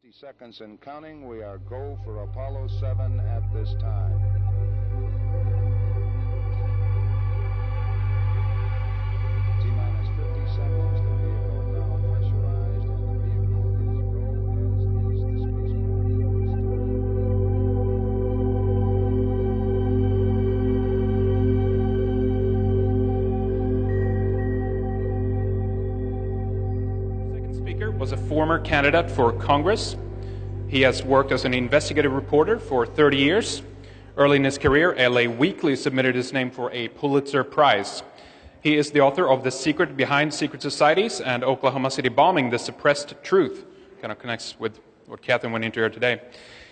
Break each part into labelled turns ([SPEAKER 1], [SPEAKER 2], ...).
[SPEAKER 1] 60 seconds and counting. We are go for Apollo 7 at this time. T-minus 50 seconds. The vehicle now pressurized, and the vehicle is go, as is the
[SPEAKER 2] spacecraft. Second speaker was a former candidate for Congress. He has worked as an investigative reporter for 30 years. Early in his career, LA Weekly submitted his name for a Pulitzer Prize. He is the author of The Secret Behind Secret Societies and Oklahoma City Bombing, The Suppressed Truth. Kind of connects with what Catherine went into here today.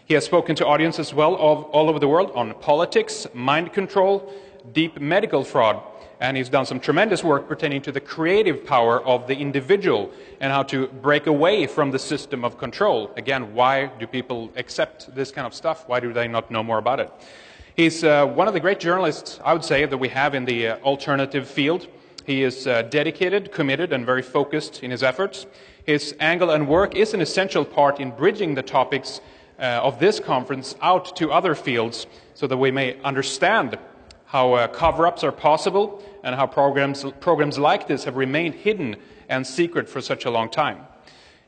[SPEAKER 2] He has spoken to audiences all over the world on politics, mind control, deep medical fraud, and he's done some tremendous work pertaining to the creative power of the individual and how to break away from the system of control. Again, why do people accept this kind of stuff? Why do they not know more about it? He's one of the great journalists, I would say, that we have in the alternative field. He is dedicated, committed, and very focused in his efforts. His angle and work is an essential part in bridging the topics of this conference out to other fields so that we may understand how cover-ups are possible and how programs like this have remained hidden and secret for such a long time.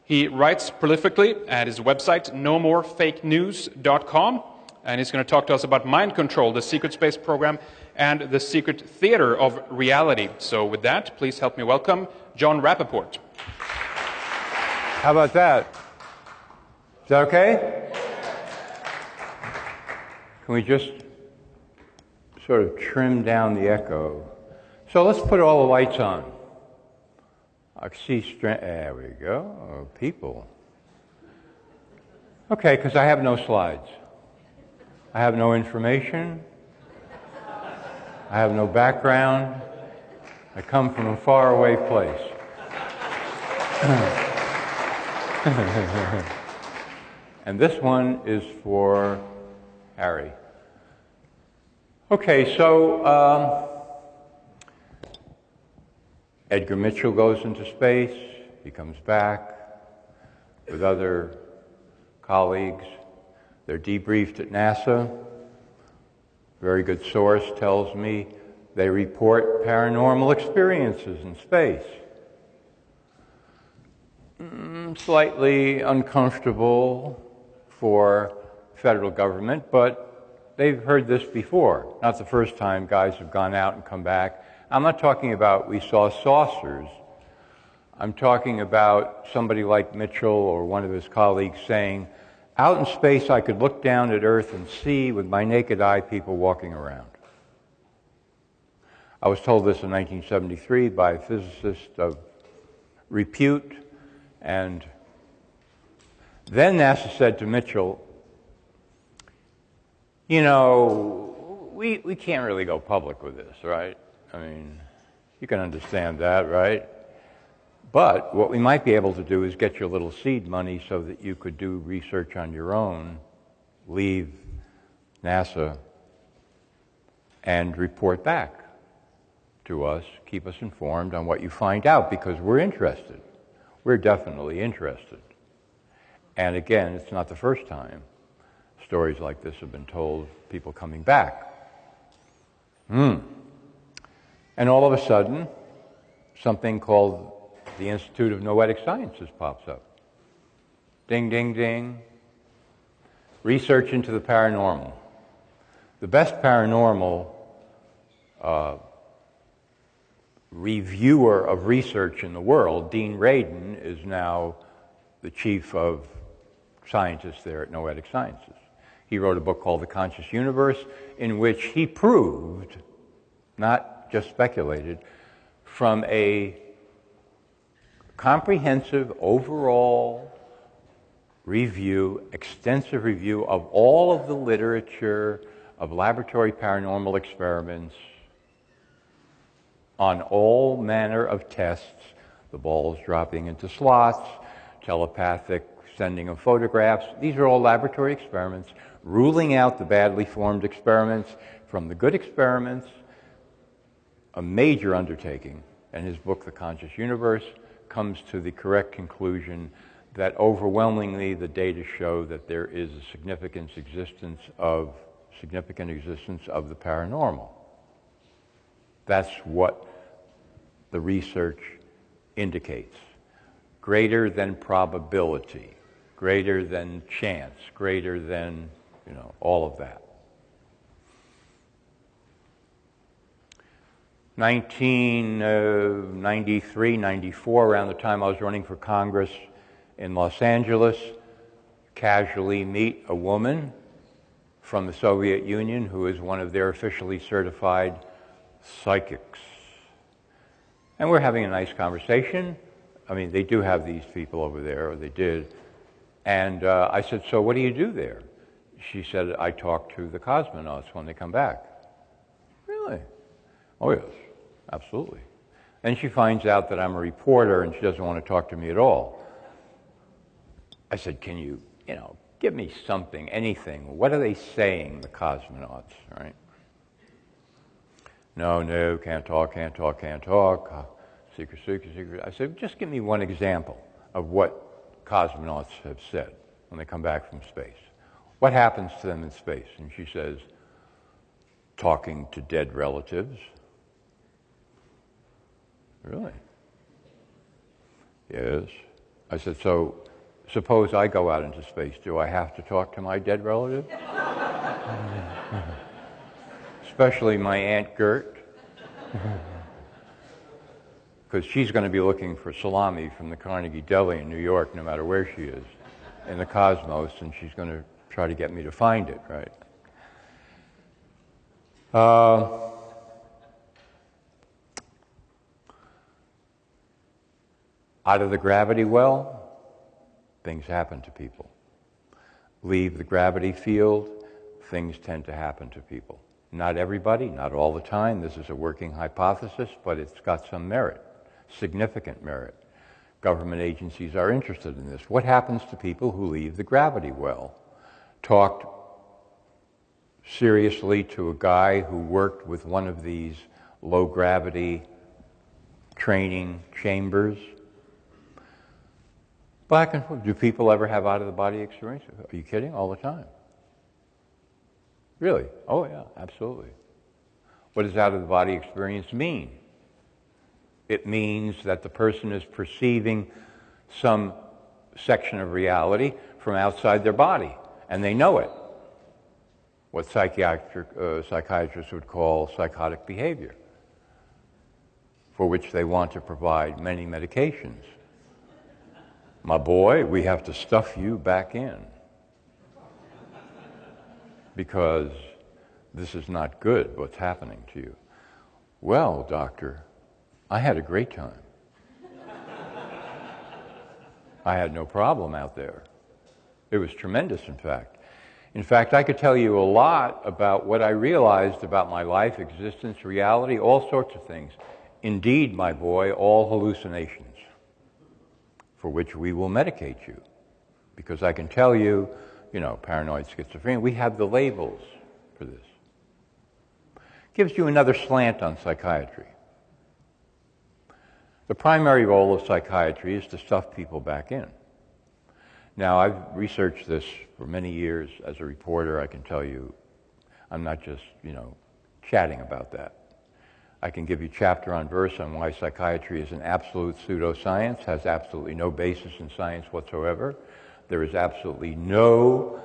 [SPEAKER 2] He writes prolifically at his website, nomorefakenews.com, and he's going to talk to us about mind control, the secret space program, and the secret theater of reality. So with that, please help me welcome John Rappoport.
[SPEAKER 3] How about that? Is that okay? Can we just sort of trim down the echo? So let's put all the lights on. I see there we go. Oh, people. Okay, because I have no slides. I have no information. I have no background. I come from a faraway place. And this one is for Harry. Okay, so Edgar Mitchell goes into space. He comes back with other colleagues. They're debriefed at NASA. Very good source tells me they report paranormal experiences in space. Slightly uncomfortable for federal government, but they've heard this before. Not the first time guys have gone out and come back. I'm not talking about we saw saucers. I'm talking about somebody like Mitchell or one of his colleagues saying, out in space I could look down at Earth and see with my naked eye people walking around. I was told this in 1973 by a physicist of repute, and then NASA said to Mitchell, you know, we can't really go public with this, right? I mean, you can understand that, right? But what we might be able to do is get you a little seed money so that you could do research on your own, leave NASA, and report back to us, keep us informed on what you find out, because we're interested. We're definitely interested. And again, it's not the first time stories like this have been told, people coming back. And all of a sudden, something called the Institute of Noetic Sciences pops up. Ding, ding, ding. Research into the paranormal. The best paranormal reviewer of research in the world, Dean Radin, is now the chief of scientists there at Noetic Sciences. He wrote a book called The Conscious Universe, in which he proved, not just speculated, from a comprehensive overall review, extensive review of all of the literature of laboratory paranormal experiments on all manner of tests, the balls dropping into slots, telepathic sending of photographs. These are all laboratory experiments, ruling out the badly formed experiments from the good experiments, a major undertaking. And his book, The Conscious Universe, comes to the correct conclusion that overwhelmingly the data show that there is a significant existence of the paranormal. That's what the research indicates. Greater than probability, greater than chance, greater than, all of that. 1993, 94, around the time I was running for Congress in Los Angeles, casually meet a woman from the Soviet Union who is one of their officially certified psychics. And we're having a nice conversation. I mean, they do have these people over there, or they did. And I said, so what do you do there? She said, I talk to the cosmonauts when they come back. Really? Oh, yes, absolutely. And she finds out that I'm a reporter and she doesn't want to talk to me at all. I said, can you, give me something, anything. What are they saying, the cosmonauts, right? No, can't talk. Secret. I said, just give me one example of what cosmonauts have said when they come back from space. What happens to them in space? And she says, talking to dead relatives. Really? Yes. I said, so suppose I go out into space. Do I have to talk to my dead relative? Especially my Aunt Gert. Because she's going to be looking for salami from the Carnegie Deli in New York, no matter where she is, in the cosmos, and she's going to try to get me to find it, right? Out of the gravity well, things happen to people. Leave the gravity field, things tend to happen to people. Not everybody, not all the time. This is a working hypothesis, but it's got some merit, significant merit. Government agencies are interested in this. What happens to people who leave the gravity well? Talked seriously to a guy who worked with one of these low-gravity training chambers. Back and forth. Do people ever have out-of-the-body experiences? Are you kidding? All the time. Really? Oh, yeah, absolutely. What does out-of-the-body experience mean? It means that the person is perceiving some section of reality from outside their body, and they know it. What psychiatrists would call psychotic behavior, for which they want to provide many medications. My boy, we have to stuff you back in because this is not good, what's happening to you. Well, doctor, I had a great time. I had no problem out there. It was tremendous, in fact. In fact, I could tell you a lot about what I realized about my life, existence, reality, all sorts of things. Indeed, my boy, all hallucinations, for which we will medicate you. Because I can tell you, paranoid schizophrenia, we have the labels for this. Gives you another slant on psychiatry. The primary role of psychiatry is to stuff people back in. Now, I've researched this for many years as a reporter. I can tell you, I'm not just, chatting about that. I can give you chapter on verse on why psychiatry is an absolute pseudoscience, has absolutely no basis in science whatsoever. There is absolutely no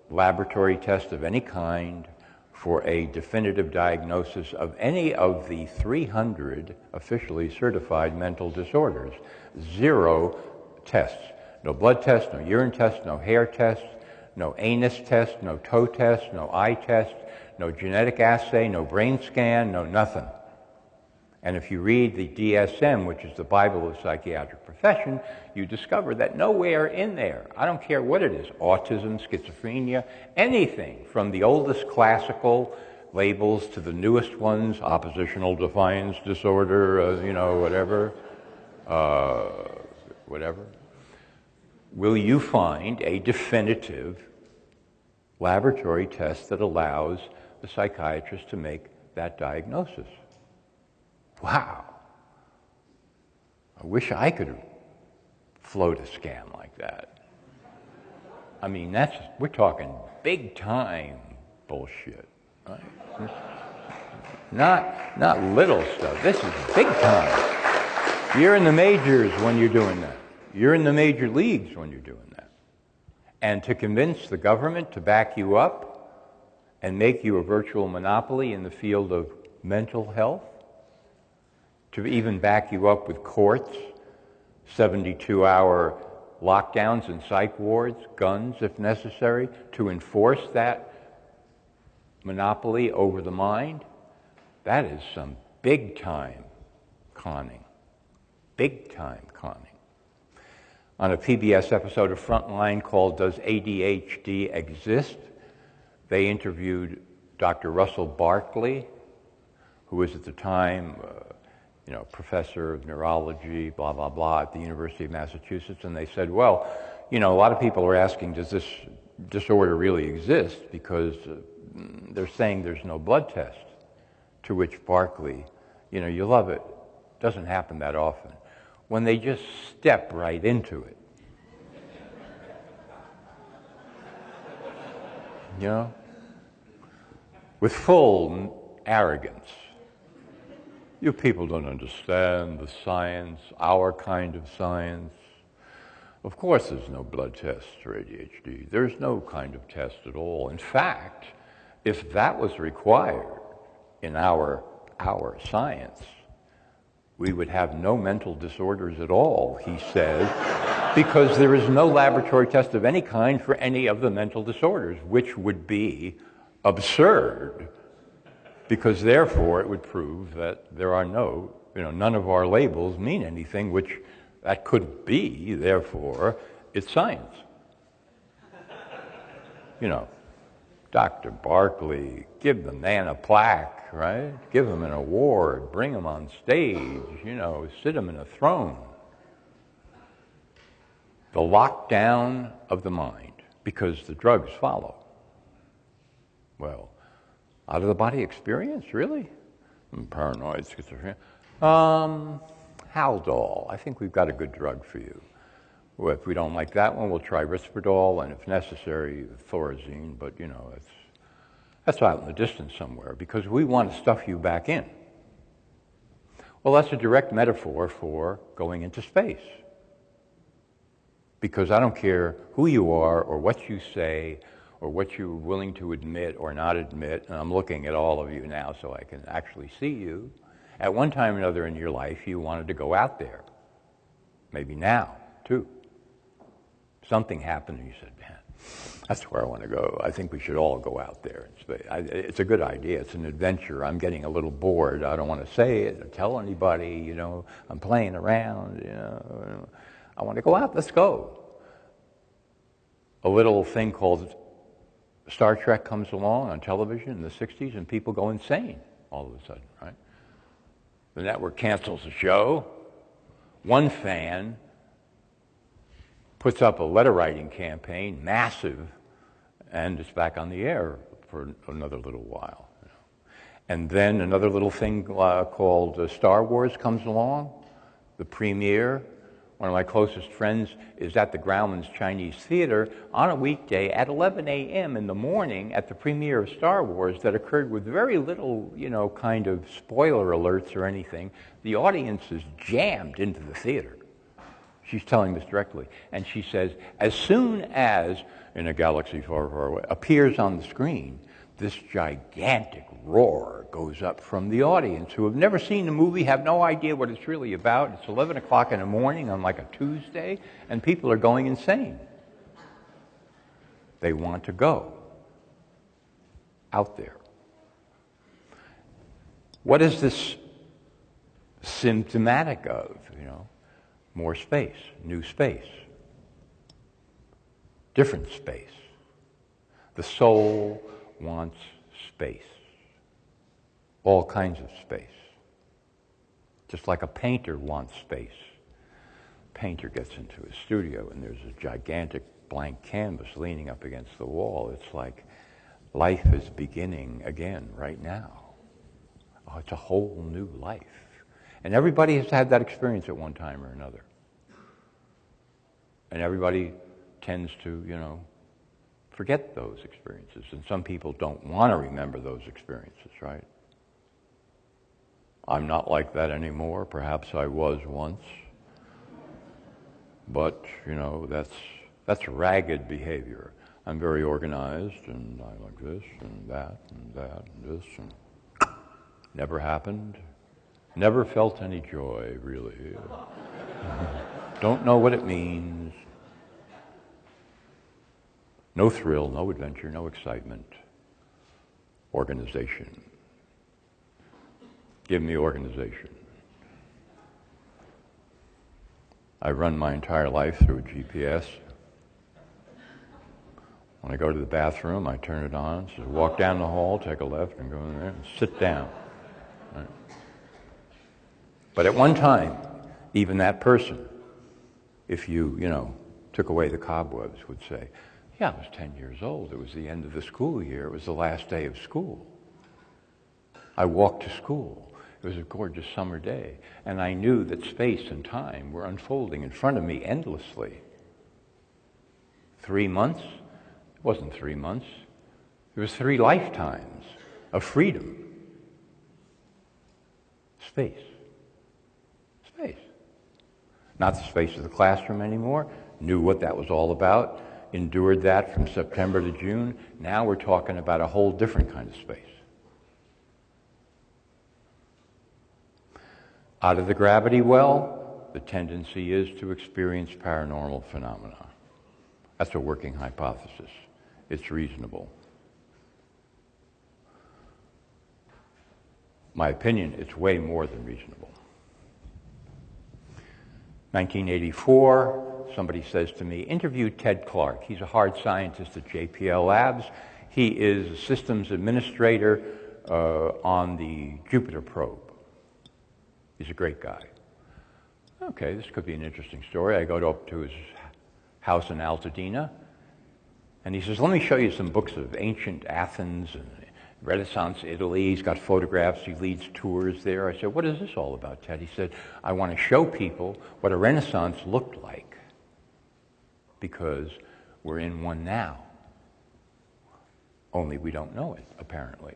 [SPEAKER 3] laboratory test of any kind for a definitive diagnosis of any of the 300 officially certified mental disorders. 0 tests. No blood test, no urine test, no hair test, no anus test, no toe test, no eye test, no genetic assay, no brain scan, no nothing. And if you read the DSM, which is the Bible of psychiatric profession, you discover that nowhere in there, I don't care what it is, autism, schizophrenia, anything from the oldest classical labels to the newest ones, oppositional defiance disorder, whatever, will you find a definitive laboratory test that allows the psychiatrist to make that diagnosis. Wow. I wish I could float a scam like that. I mean, we're talking big time bullshit, right? Not little stuff. This is big time. You're in the majors when you're doing that. You're in the major leagues when you're doing that. And to convince the government to back you up and make you a virtual monopoly in the field of mental health, to even back you up with courts, 72-hour lockdowns in psych wards, guns if necessary, to enforce that monopoly over the mind, that is some big-time conning. Big-time conning. On a PBS episode of Frontline called Does ADHD Exist?, they interviewed Dr. Russell Barkley, who was at the time professor of neurology, blah, blah, blah, at the University of Massachusetts, and they said, well, a lot of people are asking, does this disorder really exist? Because they're saying there's no blood test. To which Barkley, you love it, doesn't happen that often, when they just step right into it. With full arrogance. You people don't understand the science, our kind of science. Of course there's no blood test for ADHD. There's no kind of test at all. In fact, if that was required in our science, we would have no mental disorders at all, he says, because there is no laboratory test of any kind for any of the mental disorders, which would be absurd, because therefore it would prove that there are none of our labels mean anything, which that couldn't be, therefore it's science. Dr. Barkley, give the man a plaque, right? Give him an award, bring him on stage, sit him in a throne. The lockdown of the mind, because the drugs follow. Well, out-of-the-body experience, really? Paranoid schizophrenia. Haldol, I think we've got a good drug for you. Well, if we don't like that one, we'll try Risperdal, and if necessary, Thorazine, but that's out in the distance somewhere, because we want to stuff you back in. Well, that's a direct metaphor for going into space. Because I don't care who you are, or what you say, or what you're willing to admit or not admit, and I'm looking at all of you now so I can actually see you. At one time or another in your life, you wanted to go out there. Maybe now, too. Something happened and you said, man, that's where I want to go. I think we should all go out there in space. It's a good idea. It's an adventure. I'm getting a little bored. I don't want to say it or tell anybody, I'm playing around, I want to go out. Let's go. A little thing called Star Trek comes along on television in the 60s, and people go insane all of a sudden, right? The network cancels the show. One fan puts up a letter-writing campaign, massive, and it's back on the air for another little while. And then another little thing called Star Wars comes along, the premiere. One of my closest friends is at the Grauman's Chinese Theater on a weekday at 11 a.m. in the morning at the premiere of Star Wars that occurred with very little, kind of spoiler alerts or anything. The audience is jammed into the theater. She's telling this directly. And she says, as soon as, in a galaxy far, far away, appears on the screen, this gigantic roar goes up from the audience who have never seen the movie, have no idea what it's really about. It's 11 o'clock in the morning on like a Tuesday, and people are going insane. They want to go out there. What is this symptomatic of? More space, new space, different space. The soul wants space, all kinds of space. Just like a painter wants space. Painter gets into his studio and there's a gigantic blank canvas leaning up against the wall. It's like life is beginning again right now. Oh, it's a whole new life. And everybody has had that experience at one time or another. And everybody tends to, forget those experiences. And some people don't want to remember those experiences, right? I'm not like that anymore. Perhaps I was once. But, that's ragged behavior. I'm very organized, and I like this, and that, and that, and this, and never happened. Never felt any joy, really. Don't know what it means. No thrill, no adventure, no excitement. Organization. Give me organization. I run my entire life through a GPS. When I go to the bathroom, I turn it on. So walk down the hall, take a left, and go in there and sit down. Right? But at one time, even that person, if you, took away the cobwebs, would say, yeah, I was 10 years old. It was the end of the school year. It was the last day of school. I walked to school. It was a gorgeous summer day. And I knew that space and time were unfolding in front of me endlessly. 3 months? It wasn't 3 months. It was 3 lifetimes of freedom. Space. Space. Not the space of the classroom anymore. Knew what that was all about. Endured that from September to June. Now we're talking about a whole different kind of space. Out of the gravity well, the tendency is to experience paranormal phenomena. That's a working hypothesis. It's reasonable. My opinion, it's way more than reasonable. 1984, somebody says to me, interview Ted Clark. He's a hard scientist at JPL Labs. He is a systems administrator on the Jupiter probe. He's a great guy. Okay, this could be an interesting story. I go up to his house in Altadena, and he says, let me show you some books of ancient Athens and Renaissance Italy. He's got photographs. He leads tours there. I said, what is this all about, Ted? He said, I want to show people what a Renaissance looked like, because we're in one now. Only we don't know it, apparently.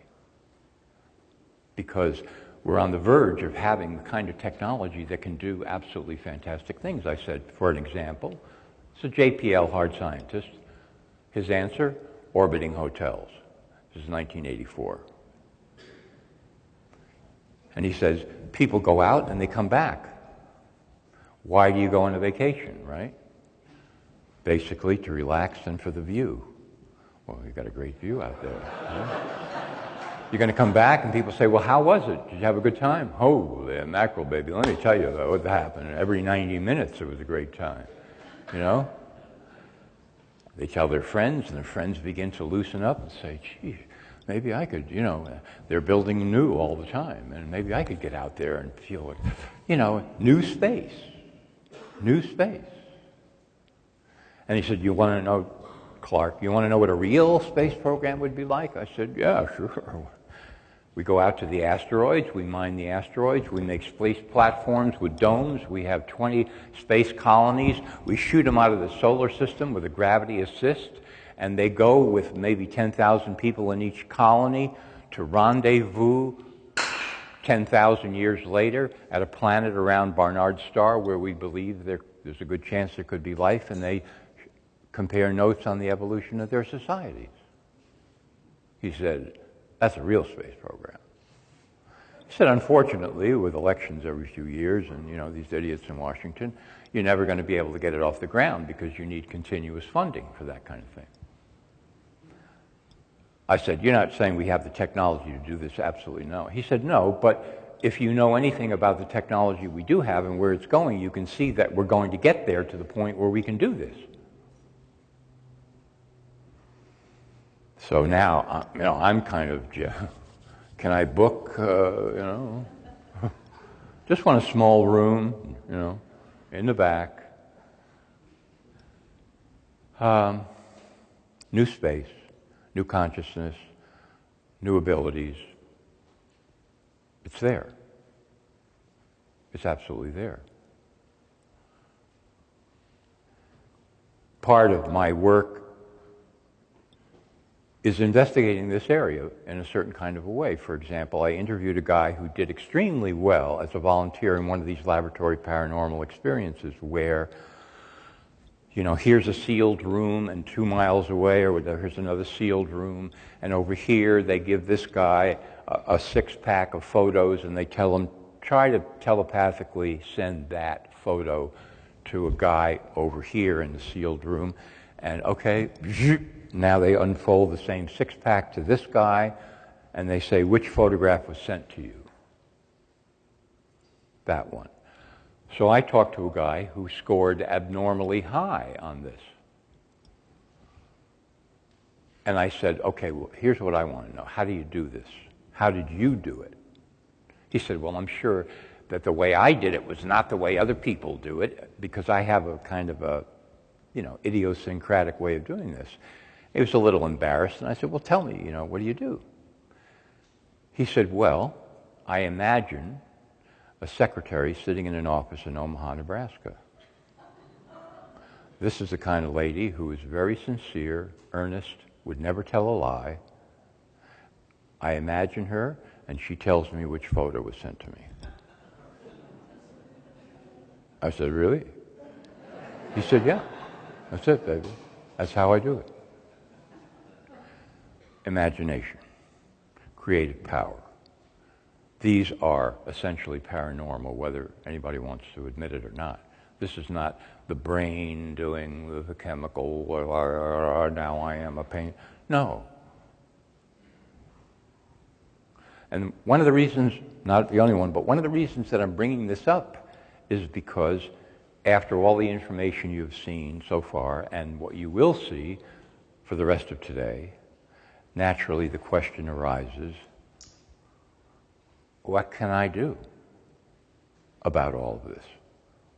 [SPEAKER 3] Because we're on the verge of having the kind of technology that can do absolutely fantastic things. I said, for an example, it's a JPL hard scientist. His answer, orbiting hotels. This is 1984. And he says, people go out and they come back. Why do you go on a vacation, right? Basically to relax and for the view. Well, you've got a great view out there. Right? You're going to come back and people say, well, how was it? Did you have a good time? Holy mackerel, baby. Let me tell you what happened. Every 90 minutes it was a great time. They tell their friends, and their friends begin to loosen up and say, gee, maybe I could, they're building new all the time, and maybe I could get out there and feel it, new space. New space. And he said, you want to know, Clark, you want to know what a real space program would be like? I said, yeah, sure. We go out to the asteroids, we mine the asteroids, we make space platforms with domes, we have 20 space colonies, we shoot them out of the solar system with a gravity assist, and they go with maybe 10,000 people in each colony to rendezvous 10,000 years later at a planet around Barnard's star where we believe there's a good chance there could be life, and they compare notes on the evolution of their societies. He said, that's a real space program. He said, unfortunately, with elections every few years and, these idiots in Washington, you're never going to be able to get it off the ground because you need continuous funding for that kind of thing. I said, you're not saying we have the technology to do this? Absolutely no. He said, no, but if you know anything about the technology we do have and where it's going, you can see that we're going to get there to the point where we can do this. So now, I'm kind of, can I book, just want a small room, in the back. New space, new consciousness, new abilities. It's there. It's absolutely there. part of my work is investigating this area in a certain kind of a way. For example, I interviewed a guy who did extremely well as a volunteer in one of these laboratory paranormal experiences where, you know, here's a sealed room and 2 miles away, or here's another sealed room, and over here they give this guy a 6-pack of photos and they tell him, try to telepathically send that photo to a guy over here in the sealed room. And okay, now they unfold the same 6-pack to this guy, and they say, which photograph was sent to you? That one. So I talked to a guy who scored abnormally high on this. And I said, okay, well, here's what I want to know. How do you do this? How did you do it? He said, well, I'm sure that the way I did it was not the way other people do it, because I have a kind of a, you know, idiosyncratic way of doing this. He was a little embarrassed, and I said, well, tell me, you know, what do you do? He said, well, I imagine a secretary sitting in an office in Omaha, Nebraska. This is the kind of lady who is very sincere, earnest, would never tell a lie. I imagine her, and she tells me which photo was sent to me. I said, really? He said, yeah. That's it, baby. That's how I do it. Imagination, creative power. These are essentially paranormal, whether anybody wants to admit it or not. This is not the brain doing the chemical, or now I am a pain. No. And one of the reasons, not the only one, but one of the reasons that I'm bringing this up is because after all the information you've seen so far and what you will see for the rest of today, naturally the question arises, what can I do about all of this?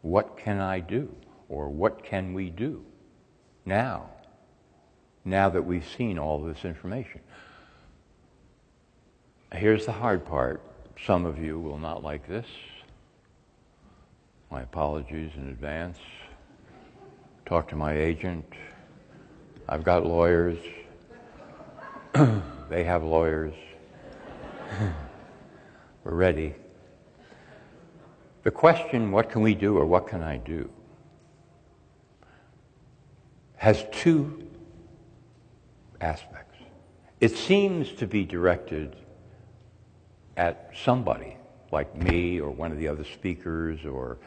[SPEAKER 3] What can I do? Or what can we do now that we've seen all this information? Here's the hard part. Some of you will not like this. My apologies in advance. Talk to my agent. I've got lawyers. They have lawyers. We're ready. The question, what can we do or what can I do, has two aspects. It seems to be directed at somebody, like me or one of the other speakers, or,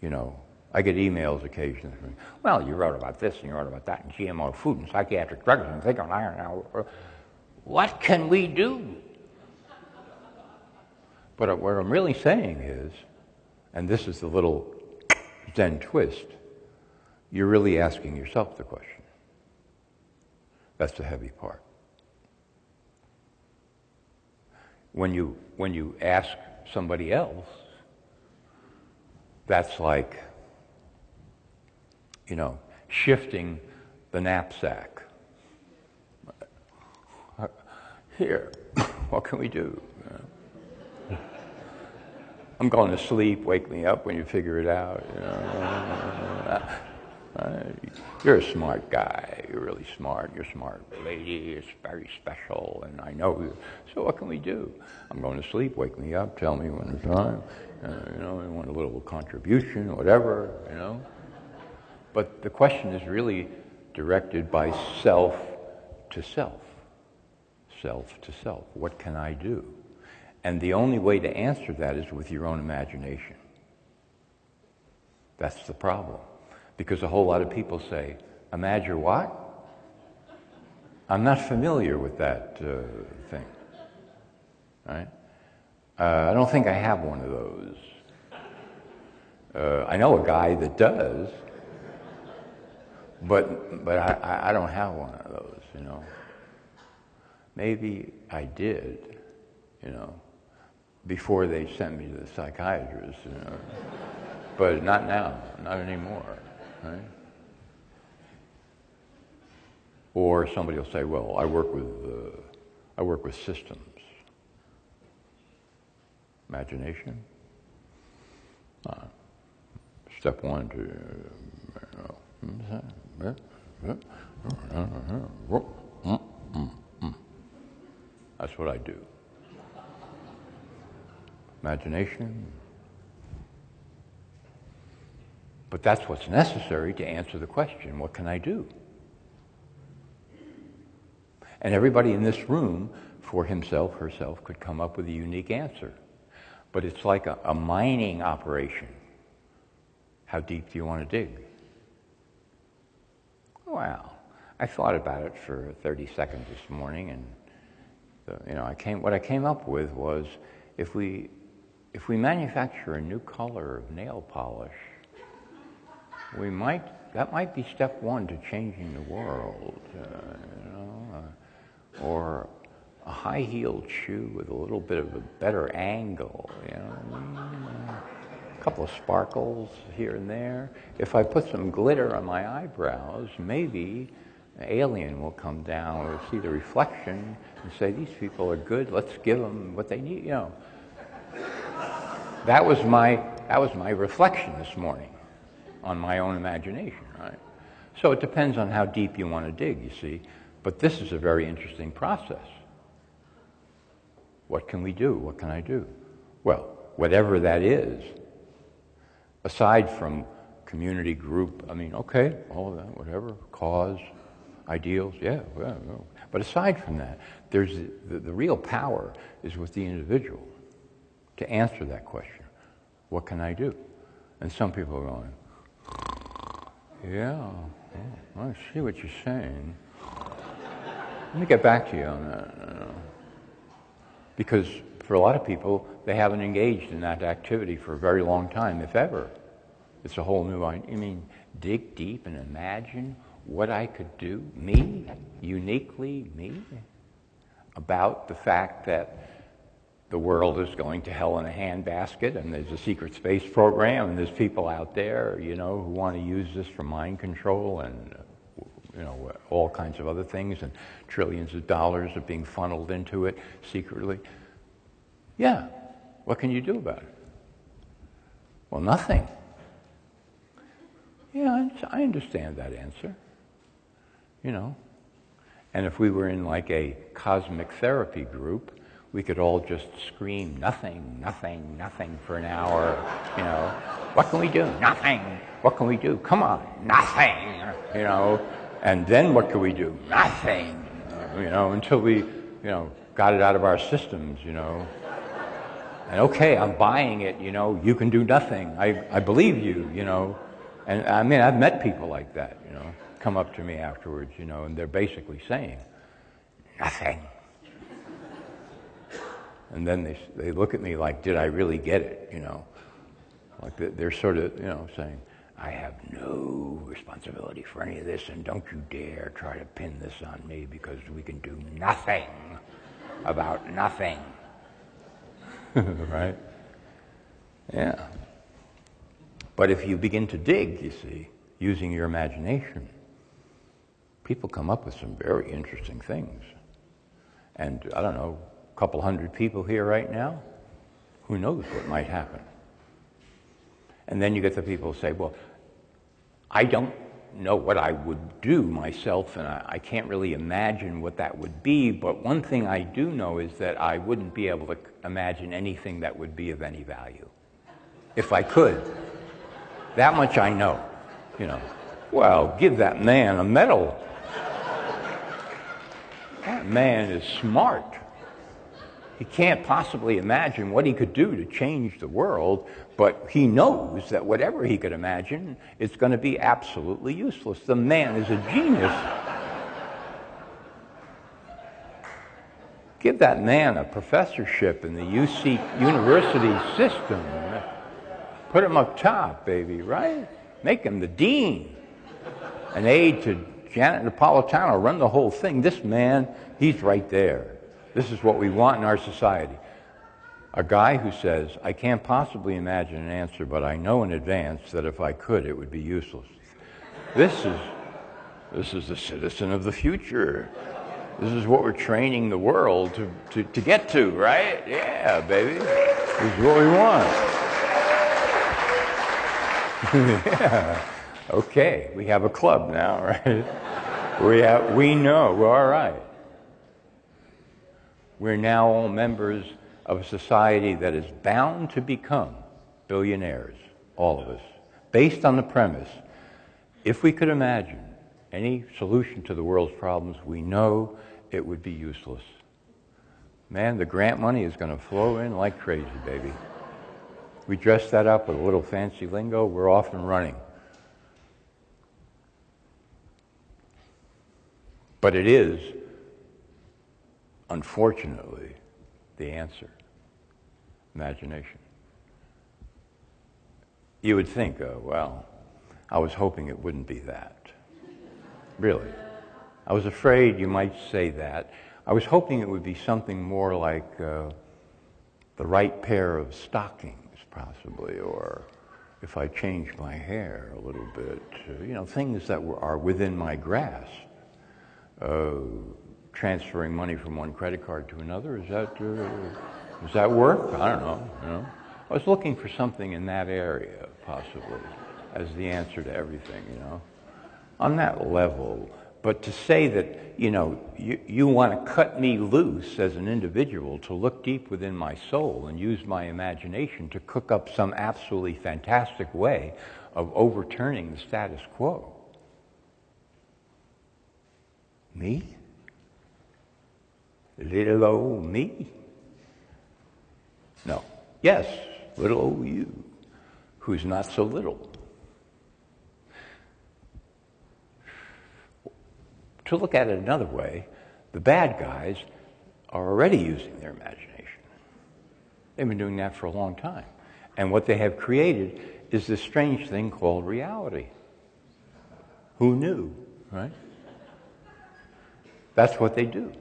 [SPEAKER 3] you know, I get emails occasionally from, well, you wrote about this and you wrote about that, and GMO food and psychiatric drugs and things. What can we do? But what I'm really saying is, and this is the little Zen twist, you're really asking yourself the question. That's the heavy part. When you ask somebody else, that's like, you know, shifting the knapsack. Here, what can we do? I'm going to sleep, wake me up when you figure it out. You know. You're a smart guy. You're really smart. You're a smart lady. It's very special, and I know you. So what can we do? I'm going to sleep, wake me up, tell me when it's time. You know, I want a little contribution, whatever, you know. But the question is really directed by self to self. Self to self. What can I do? And the only way to answer that is with your own imagination. That's the problem. Because a whole lot of people say, imagine what? I'm not familiar with that thing. Right? I don't think I have one of those. I know a guy that does, but I don't have one of those, you know. Maybe I did, you know, before they sent me to the psychiatrist, you know. But not now, not anymore, right? Or somebody will say, well, I work with systems. Imagination. Step one to That's what I do. Imagination. But that's what's necessary to answer the question, what can I do? And everybody in this room, for himself, herself, could come up with a unique answer. But it's like a mining operation. How deep do you want to dig? Well, I thought about it for 30 seconds this morning, and what I came up with was if we manufacture a new color of nail polish, that might be step one to changing the world, or a high-heeled shoe with a little bit of a better angle, a couple of sparkles here and there. If I put some glitter on my eyebrows, maybe an alien will come down or see the reflection and say, these people are good, let's give them what they need, That was my reflection this morning on my own imagination, right? So it depends on how deep you want to dig, you see. But this is a very interesting process. What can we do? What can I do? Well, whatever that is, aside from community group, okay, all of that, whatever, cause, ideals, yeah. But aside from that, there's the real power is with the individual to answer that question. What can I do? And some people are going, yeah, I see what you're saying. Let me get back to you on that. Because for a lot of people, they haven't engaged in that activity for a very long time, if ever. It's a whole new, dig deep and imagine what I could do, me, uniquely me, about the fact that the world is going to hell in a handbasket, and there's a secret space program, and there's people out there, who want to use this for mind control and, all kinds of other things, and trillions of dollars are being funneled into it secretly. Yeah, what can you do about it? Well, nothing. Yeah, I understand that answer. And if we were in like a cosmic therapy group, we could all just scream, nothing, nothing, nothing for an hour, What can we do? Nothing. What can we do? Come on, nothing, And then what can we do? Nothing, until we, got it out of our systems, And okay, I'm buying it, you can do nothing. I believe you, And I've met people like that, come up to me afterwards, and they're basically saying, nothing. And then they look at me like, did I really get it, Like they're sort of, saying, I have no responsibility for any of this, and don't you dare try to pin this on me because we can do nothing about nothing. Right? Yeah. But if you begin to dig, you see, using your imagination, people come up with some very interesting things. And I don't know, a couple hundred people here right now, who knows what might happen? And then you get the people who say, well, I don't know what I would do myself, and I can't really imagine what that would be, but one thing I do know is that I wouldn't be able to imagine anything that would be of any value. If I could. That much I know. Well, give that man a medal. That man is smart. He can't possibly imagine what he could do to change the world, but he knows that whatever he could imagine is going to be absolutely useless. The man is a genius. Give that man a professorship in the UC university system. Put him up top, baby, right? Make him the dean. An aide to Janet Napolitano, run the whole thing. This man, he's right there. This is what we want in our society. A guy who says, I can't possibly imagine an answer, but I know in advance that if I could, it would be useless. This is the citizen of the future. This is what we're training the world to get to, right? Yeah, baby. This is what we want. Yeah. Okay, we have a club now, right? We know, we're all right. We're now all members of a society that is bound to become billionaires, all of us, based on the premise, if we could imagine any solution to the world's problems, we know it would be useless. Man, the grant money is going to flow in like crazy, baby. We dress that up with a little fancy lingo, we're off and running. But it is, unfortunately, the answer. Imagination. You would think, well, I was hoping it wouldn't be that. Really. I was afraid you might say that. I was hoping it would be something more like the right pair of stockings, possibly, or if I changed my hair a little bit, things that are within my grasp. Transferring money from one credit card to another, does that work? I don't know. I was looking for something in that area, possibly, as the answer to everything, on that level. But to say that, you want to cut me loose as an individual to look deep within my soul and use my imagination to cook up some absolutely fantastic way of overturning the status quo. Me? Little old me? No. Yes, little old you, who's not so little. To look at it another way, the bad guys are already using their imagination. They've been doing that for a long time. And what they have created is this strange thing called reality. Who knew, right? That's what they do.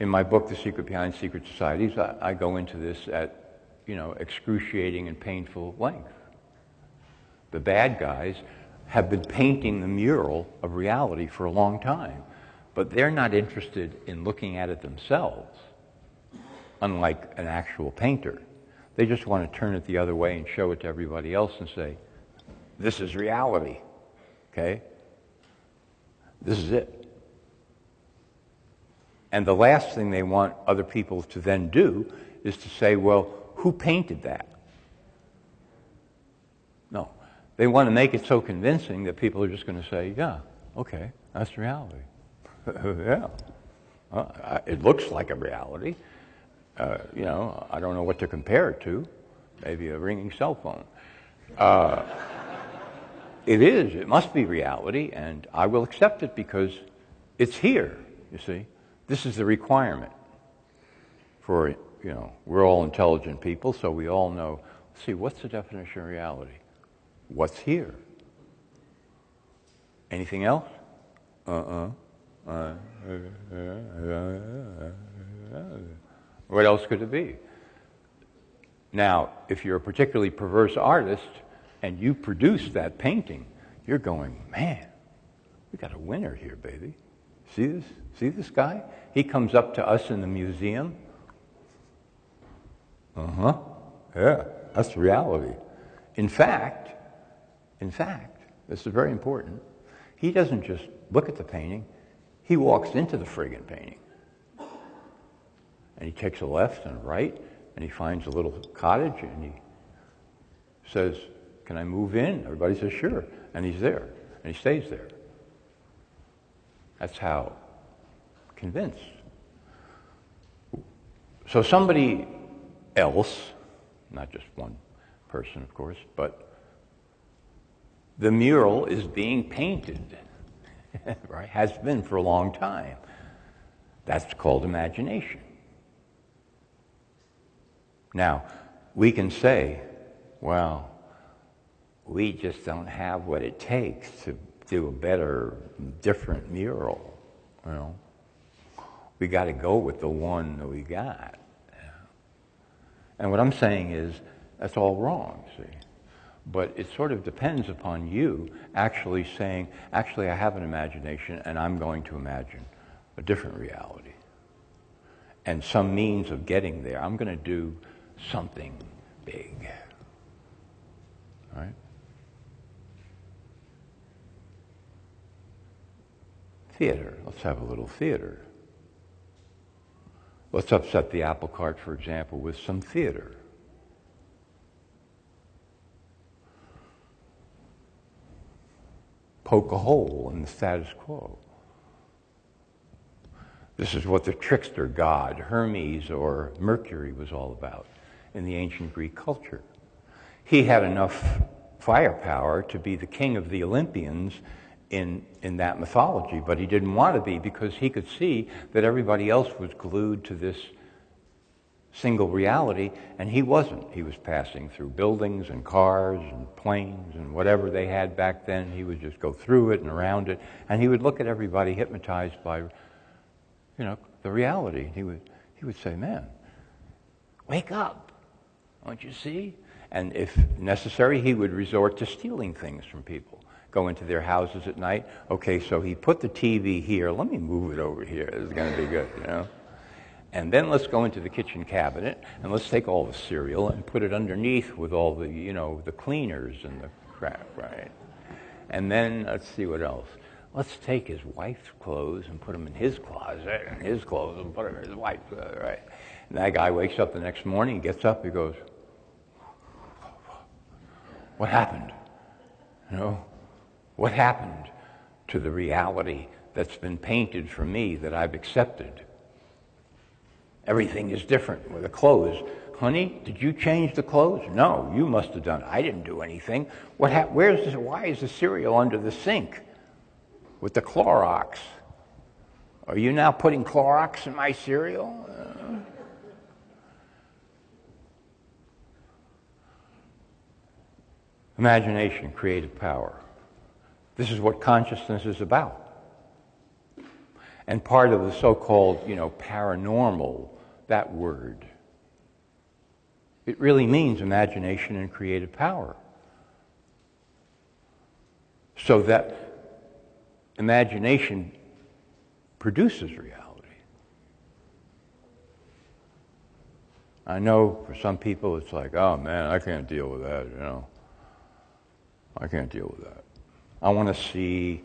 [SPEAKER 3] In my book, The Secret Behind Secret Societies, I go into this at, excruciating and painful length. The bad guys have been painting the mural of reality for a long time, but they're not interested in looking at it themselves, unlike an actual painter. They just want to turn it the other way and show it to everybody else and say, this is reality, okay? This is it. And the last thing they want other people to then do is to say, well, who painted that? No. They want to make it so convincing that people are just going to say, yeah, okay, that's reality. Yeah. It looks like a reality. I don't know what to compare it to. Maybe a ringing cell phone. It must be reality, and I will accept it because it's here, you see. This is the requirement for, we're all intelligent people, so we all know, see, what's the definition of reality? What's here? Anything else? What else could it be? Now, if you're a particularly perverse artist and you produce that painting, you're going, man, we got a winner here, baby. See this? See this guy? He comes up to us in the museum. Yeah, that's reality. In fact, this is very important, he doesn't just look at the painting, he walks into the friggin' painting. And he takes a left and a right, and he finds a little cottage, and he says, can I move in? Everybody says, sure. And he's there, and he stays there. That's how convinced. So somebody else, not just one person, of course, but the mural is being painted, right? Has been for a long time. That's called imagination. Now, we can say, well, we just don't have what it takes to do a better, different mural, We got to go with the one that we got. And what I'm saying is, that's all wrong, see. But it sort of depends upon you actually saying, actually, I have an imagination, and I'm going to imagine a different reality. And some means of getting there. I'm going to do something big. All right? Theater. Let's have a little theater. Let's upset the apple cart, for example, with some theater. Poke a hole in the status quo. This is what the trickster god, Hermes or Mercury, was all about in the ancient Greek culture. He had enough firepower to be the king of the Olympians in that mythology, but he didn't want to be because he could see that everybody else was glued to this single reality, and he wasn't. He was passing through buildings and cars and planes and whatever they had back then. He would just go through it and around it, and he would look at everybody hypnotized by, the reality. He would say, "Man, wake up, don't you see?" And if necessary, he would resort to stealing things from people. Go into their houses at night. Okay, so he put the TV here. Let me move it over here. This is going to be good, And then let's go into the kitchen cabinet and let's take all the cereal and put it underneath with all the, the cleaners and the crap, right? And then let's see what else. Let's take his wife's clothes and put them in his closet, and his clothes and put them in his wife's closet, right? And that guy wakes up the next morning, he gets up, he goes, "What happened? What happened to the reality that's been painted for me that I've accepted? Everything is different with the clothes. Honey, did you change the clothes? No, you must have done it. I didn't do anything. Why is the cereal under the sink with the Clorox? Are you now putting Clorox in my cereal?" Imagination, creative power. This is what consciousness is about. And part of the so-called, paranormal, that word, it really means imagination and creative power. So that imagination produces reality. I know for some people it's like, "Oh man, I can't deal with that, I can't deal with that. I want to see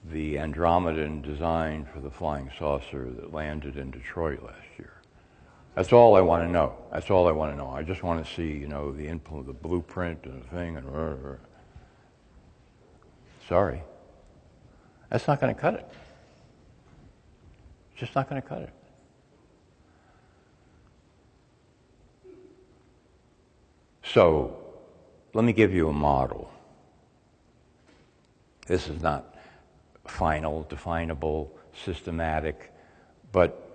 [SPEAKER 3] the Andromedan design for the flying saucer that landed in Detroit last year. That's all I want to know. That's all I want to know. I just want to see, the blueprint and the thing and Sorry. That's not going to cut it. It's just not going to cut it. So, let me give you a model. This is not final, definable, systematic, but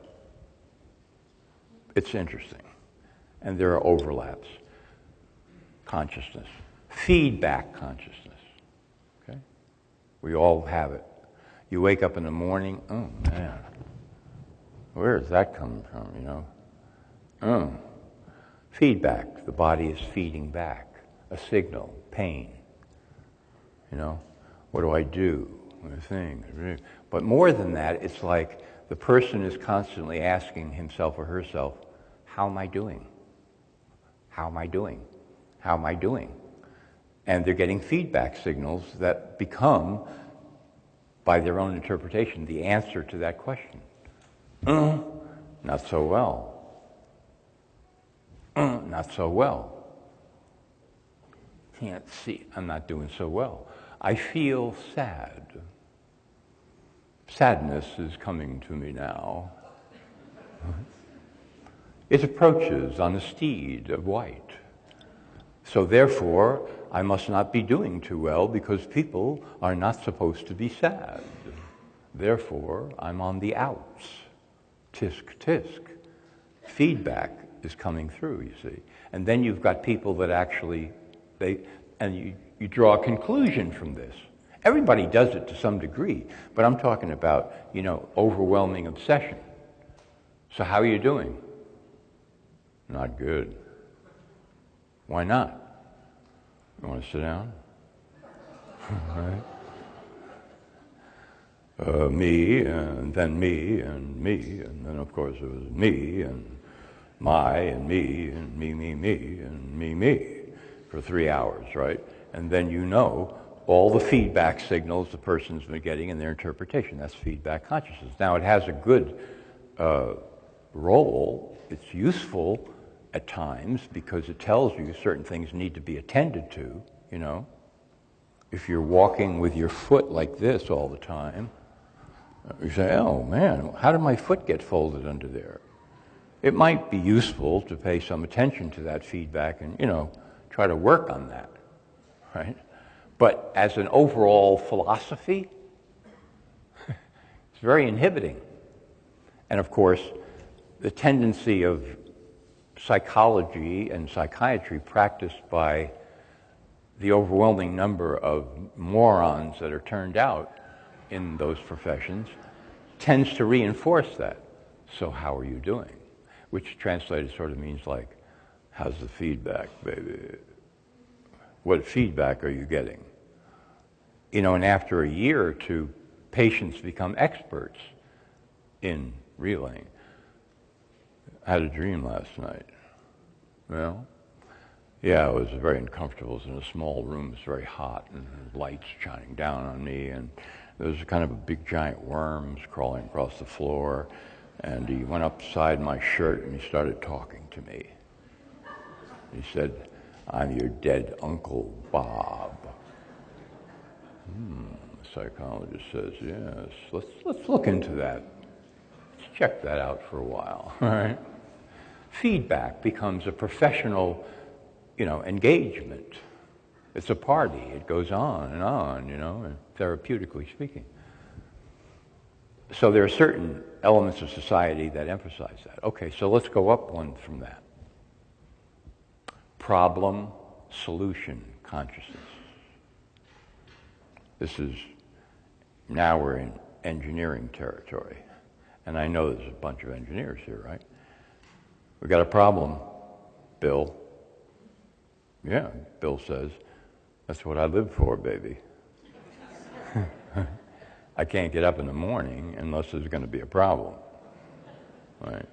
[SPEAKER 3] it's interesting. And there are overlaps. Consciousness. Feedback consciousness. Okay? We all have it. You wake up in the morning, oh man, where is that coming from, Feedback. The body is feeding back. A signal. Pain. What do I do? But more than that, it's like the person is constantly asking himself or herself, how am I doing? How am I doing? How am I doing? And they're getting feedback signals that become, by their own interpretation, the answer to that question. Not so well. Not so well. Can't see. I'm not doing so well. I feel sad. Sadness is coming to me now. It approaches on a steed of white. So therefore, I must not be doing too well because people are not supposed to be sad. Therefore, I'm on the outs. Tisk, tisk. Feedback is coming through, you see. And then you've got people that actually, you draw a conclusion from this. Everybody does it to some degree, but I'm talking about, overwhelming obsession. So how are you doing? Not good. Why not? You want to sit down? Right? Me, and then me, and then of course it was me, and my, and me, and me, and me, for 3 hours, right? And then all the feedback signals the person's been getting in their interpretation. That's feedback consciousness. Now, it has a good role. It's useful at times because it tells you certain things need to be attended to, you know. If you're walking with your foot like this all the time, you say, oh man, how did my foot get folded under there? It might be useful to pay some attention to that feedback and, you know, try to work on that, right? But as an overall philosophy, it's very inhibiting. And of course, the tendency of psychology and psychiatry practiced by the overwhelming number of morons that are turned out in those professions tends to reinforce that. So how are you doing? Which translated sort of means like, how's the feedback, baby? What feedback are you getting? You know, and after a year or two, patients become experts in relaying. I had a dream last night. Well, yeah, it was very uncomfortable. It was in a small room. It was very hot, and lights shining down on me, and there was kind of a big giant worms crawling across the floor, and he went upside my shirt and he started talking to me. He said, I'm your dead Uncle Bob. The psychologist says, yes, let's look into that. Let's check that out for a while, all right? Feedback becomes a professional, you know, engagement. It's a party. It goes on, you know, and therapeutically speaking. So there are certain elements of society that emphasize that. Okay, so let's go up one from that. Problem-solution consciousness. This is, now we're in engineering territory. And I know there's a bunch of engineers here, right? We got a problem, Bill. Yeah, Bill says, that's what I live for, baby. I can't get up in the morning unless there's going to be a problem. Right?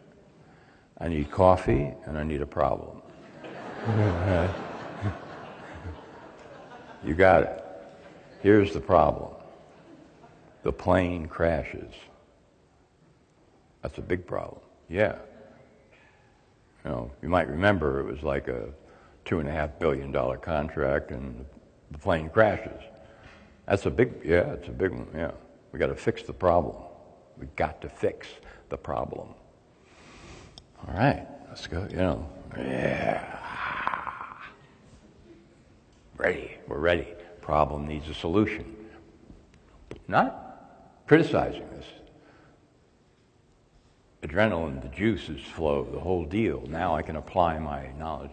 [SPEAKER 3] I need coffee and I need a problem. You got it. Here's the problem. The plane crashes. That's a big problem. Yeah. You know, you might remember it was like a $2.5 billion contract and the plane crashes. That's a big, yeah, it's a big one, yeah. We got to fix the problem. We got to fix the problem. All right, let's go, you know, yeah. Ready, we're ready. Problem needs a solution. Not criticizing this. Adrenaline, the juices flow, the whole deal. Now I can apply my knowledge.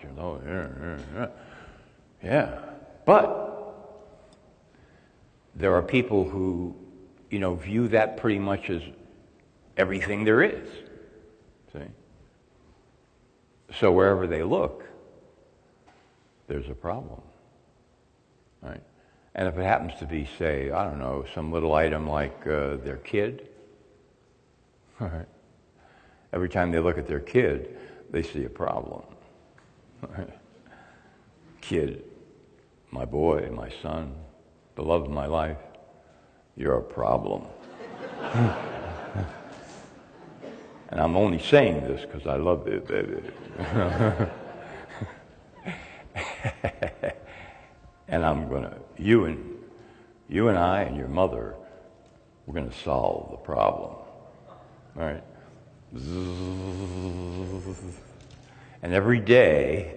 [SPEAKER 3] Yeah, but there are people who, you know, view that pretty much as everything there is. See? So wherever they look, there's a problem, right? And if it happens to be, say, I don't know, some little item like their kid, all right? Every time they look at their kid, they see a problem. Kid, my boy, my son, the love of my life, you're a problem. And I'm only saying this because I love you, baby. And I'm going to, you and I and your mother, we're going to solve the problem. All right? And every day,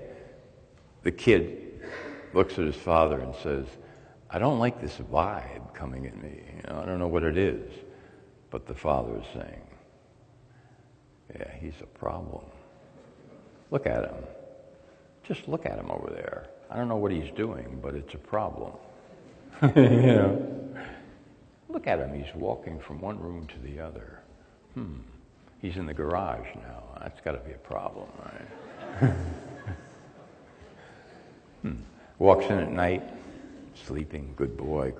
[SPEAKER 3] the kid looks at his father and says, I don't like this vibe coming at me. You know, I don't know what it is. But the father is saying, yeah, he's a problem. Look at him. Just look at him over there. I don't know what he's doing, but it's a problem. You know? Look at him. He's walking from one room to the other. He's in the garage now. That's got to be a problem, right? Walks in at night, sleeping. Good boy,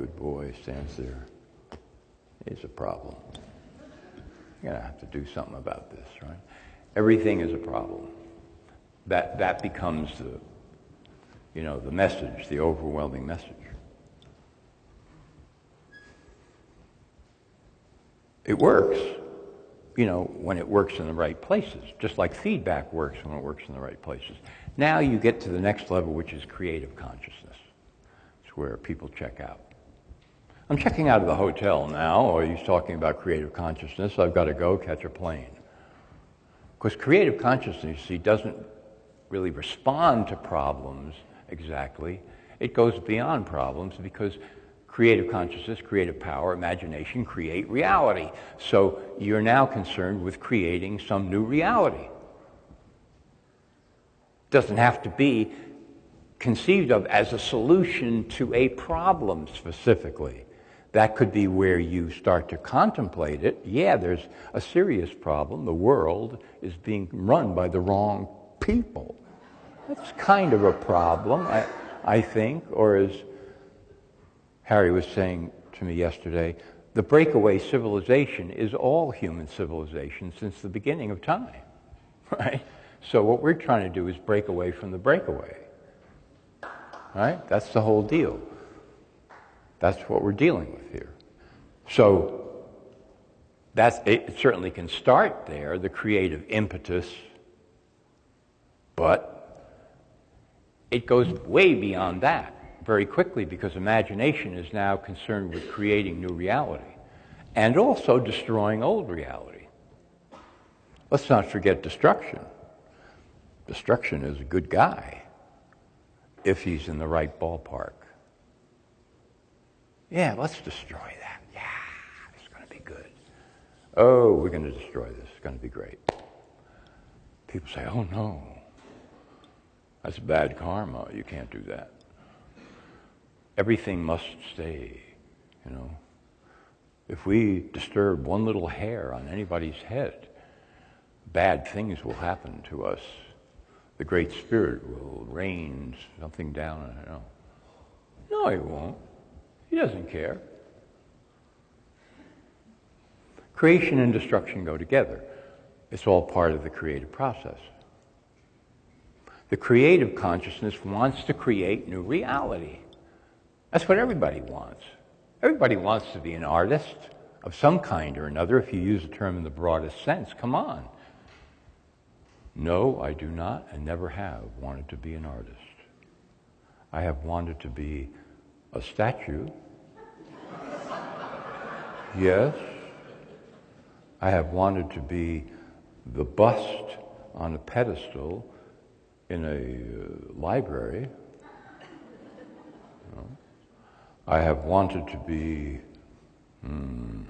[SPEAKER 3] stands there. It's a problem. You're going to have to do something about this, right? Everything is a problem. That becomes the, you know, the message, the overwhelming message. It works, when it works in the right places, just like feedback works when it works in the right places. Now you get to the next level, which is creative consciousness. It's where people check out. I'm checking out of the hotel now, or he's talking about creative consciousness. I've got to go catch a plane. Because creative consciousness, you see, doesn't really respond to problems exactly. It goes beyond problems because creative consciousness, creative power, imagination create reality. So you're now concerned with creating some new reality. Doesn't have to be conceived of as a solution to a problem specifically. That could be where you start to contemplate it. Yeah, there's a serious problem. The world is being run by the wrong people. That's kind of a problem, I think. Or as Harry was saying to me yesterday, the breakaway civilization is all human civilization since the beginning of time, right? So what we're trying to do is break away from the breakaway, right? That's the whole deal. That's what we're dealing with here. So it certainly can start there, the creative impetus, but it goes way beyond that very quickly because imagination is now concerned with creating new reality and also destroying old reality. Let's not forget destruction. Destruction is a good guy if he's in the right ballpark. Yeah, let's destroy that. Yeah, it's going to be good. Oh, we're going to destroy this. It's going to be great. People say, oh no, that's bad karma. You can't do that. Everything must stay, If we disturb one little hair on anybody's head, bad things will happen to us. The Great Spirit will rain something down. No, he won't. He doesn't care. Creation and destruction go together. It's all part of the creative process. The creative consciousness wants to create new reality. That's what everybody wants. Everybody wants to be an artist of some kind or another, if you use the term in the broadest sense. Come on. No, I do not and never have wanted to be an artist. I have wanted to be a statue. Yes. I have wanted to be the bust on a pedestal in a library. I have wanted to be an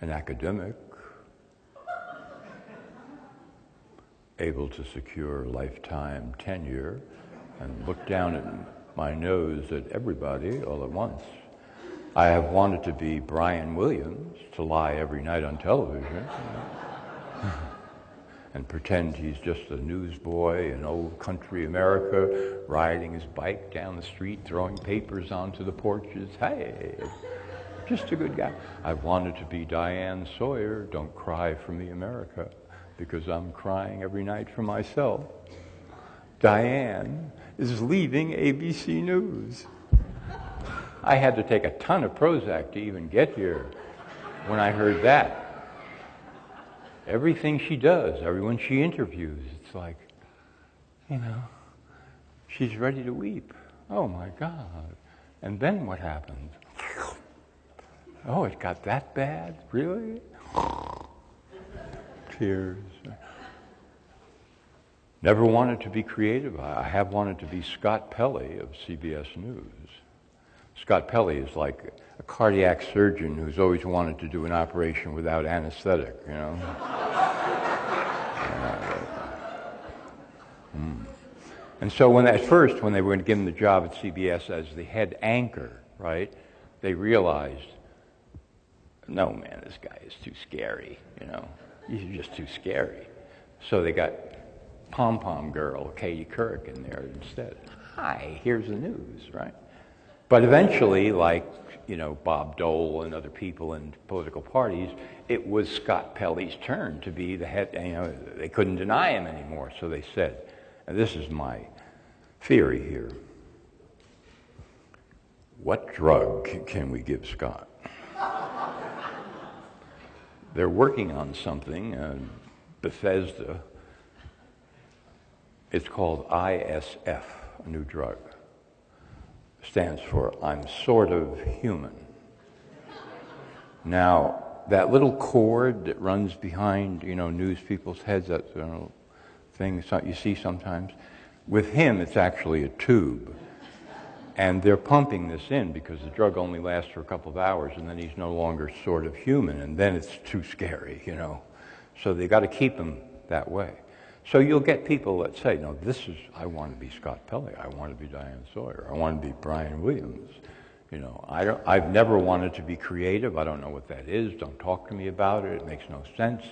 [SPEAKER 3] academic, able to secure lifetime tenure and look down at my nose at everybody all at once. I have wanted to be Brian Williams, to lie every night on television and pretend he's just a newsboy in old country America, riding his bike down the street, throwing papers onto the porches. Hey, just a good guy. I've wanted to be Diane Sawyer, Don't Cry for Me, America, because I'm crying every night for myself. Diane is leaving ABC News. I had to take a ton of Prozac to even get here when I heard that. Everything she does, everyone she interviews, it's like, she's ready to weep. Oh my God. And then what happened? Oh, it got that bad? Really? Tears. Never wanted to be creative. I have wanted to be Scott Pelley of CBS News. Scott Pelley is like a cardiac surgeon who's always wanted to do an operation without anesthetic, And so at first, when they were going to give him the job at CBS as the head anchor, right, they realized, no, man, this guy is too scary, He's just too scary. So they got pom-pom girl, Katie Couric, in there instead. Hi, here's the news, right? But eventually, like, Bob Dole and other people in political parties, it was Scott Pelley's turn to be the head. They couldn't deny him anymore, so they said, and this is my theory here, what drug can we give Scott? they're working on something, Bethesda. It's called ISF, a new drug. Stands for I'm sort of human. Now, that little cord that runs behind, news people's heads, that thing you see sometimes, with him it's actually a tube. And they're pumping this in because the drug only lasts for a couple of hours, and then he's no longer sort of human, and then it's too scary, So they got to keep him that way. So you'll get people that say, no, I want to be Scott Pelley, I want to be Diane Sawyer, I want to be Brian Williams. I've never wanted to be creative. I don't know what that is. Don't talk to me about it. It makes no sense.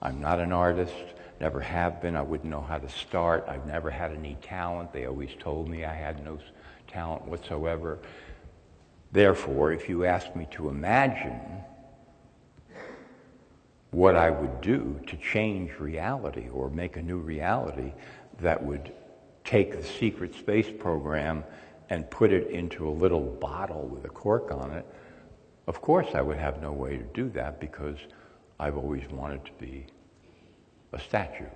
[SPEAKER 3] I'm not an artist. Never have been. I wouldn't know how to start. I've never had any talent. They always told me I had no talent whatsoever. Therefore, if you ask me to imagine what I would do to change reality or make a new reality that would take the secret space program and put it into a little bottle with a cork on it, of course I would have no way to do that because I've always wanted to be a statue.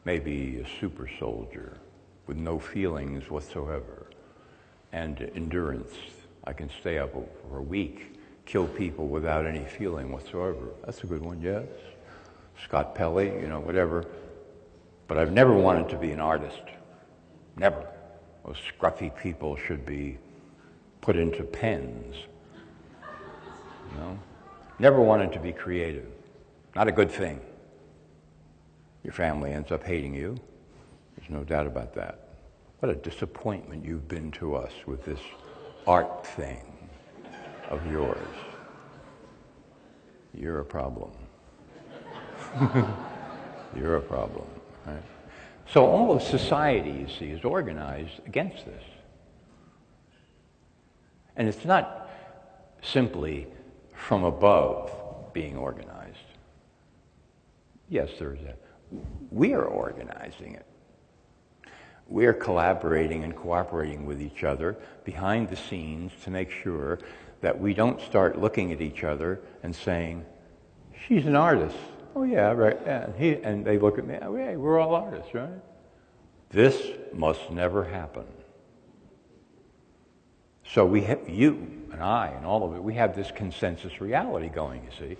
[SPEAKER 3] Maybe a super soldier with no feelings whatsoever and endurance. I can stay up for a week, kill people without any feeling whatsoever. That's a good one, yes. Scott Pelley, whatever. But I've never wanted to be an artist. Never. Those scruffy people should be put into pens. Never wanted to be creative. Not a good thing. Your family ends up hating you. There's no doubt about that. What a disappointment you've been to us with this art thing of yours. You're a problem. You're a problem, right? So all of society, you see, is organized against this. And it's not simply from above being organized. Yes, there is that. We are organizing it. We are collaborating and cooperating with each other behind the scenes to make sure that we don't start looking at each other and saying, she's an artist. Oh yeah, right. And they look at me, oh, yeah, we're all artists, right? This must never happen. So we have, you and I and all of it, we have this consensus reality going, you see.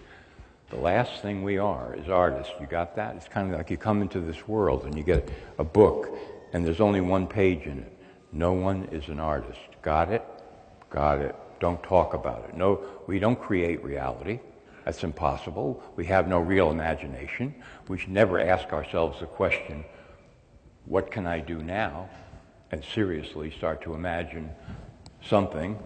[SPEAKER 3] The last thing we are is artists. You got that? It's kind of like you come into this world and you get a book and there's only one page in it. No one is an artist. Got it? Got it. Don't talk about it. No, we don't create reality. That's impossible. We have no real imagination. We should never ask ourselves the question, what can I do now? And seriously start to imagine something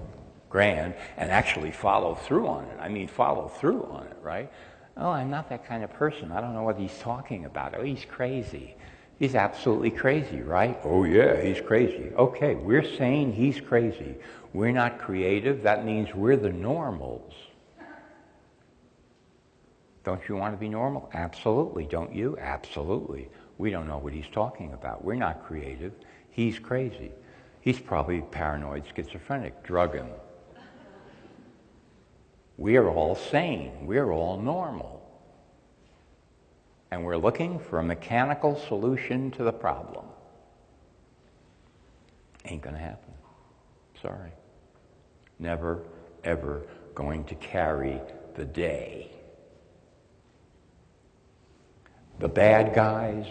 [SPEAKER 3] grand and actually follow through on it. I mean, follow through on it, right? Oh, I'm not that kind of person. I don't know what he's talking about. Oh, he's crazy. He's absolutely crazy, right? Oh, yeah, he's crazy. Okay, we're saying he's crazy. We're not creative. That means we're the normals. Don't you want to be normal? Absolutely. Don't you? Absolutely. We don't know what he's talking about. We're not creative. He's crazy. He's probably paranoid schizophrenic. Drug him. We're all sane. We're all normal. And we're looking for a mechanical solution to the problem. Ain't going to happen. Sorry. Never, ever going to carry the day. The bad guys,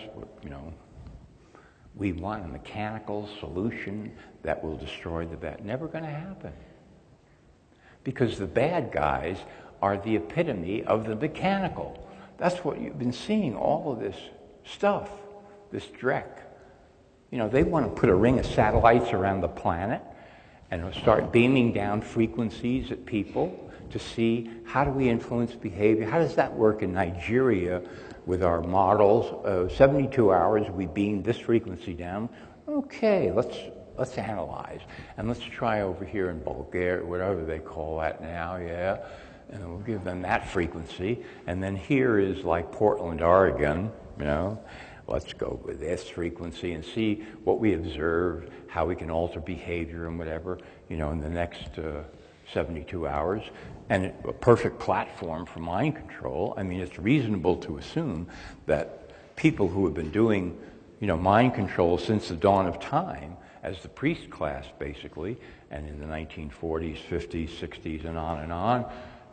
[SPEAKER 3] we want a mechanical solution that will destroy the bad. Never going to happen. Because the bad guys are the epitome of the mechanical. That's what you've been seeing, all of this stuff, this dreck. They want to put a ring of satellites around the planet and start beaming down frequencies at people to see how do we influence behavior. How does that work in Nigeria with our models? 72 hours, we beam this frequency down. Okay, let's analyze. And let's try over here in Bulgaria, whatever they call that now, yeah. And we'll give them that frequency. And then here is like Portland, Oregon, Let's go with this frequency and see what we observe, how we can alter behavior and whatever, in the next 72 hours, and a perfect platform for mind control. I mean, it's reasonable to assume that people who have been doing, mind control since the dawn of time, as the priest class basically, and in the 1940s, 50s, 60s, and on,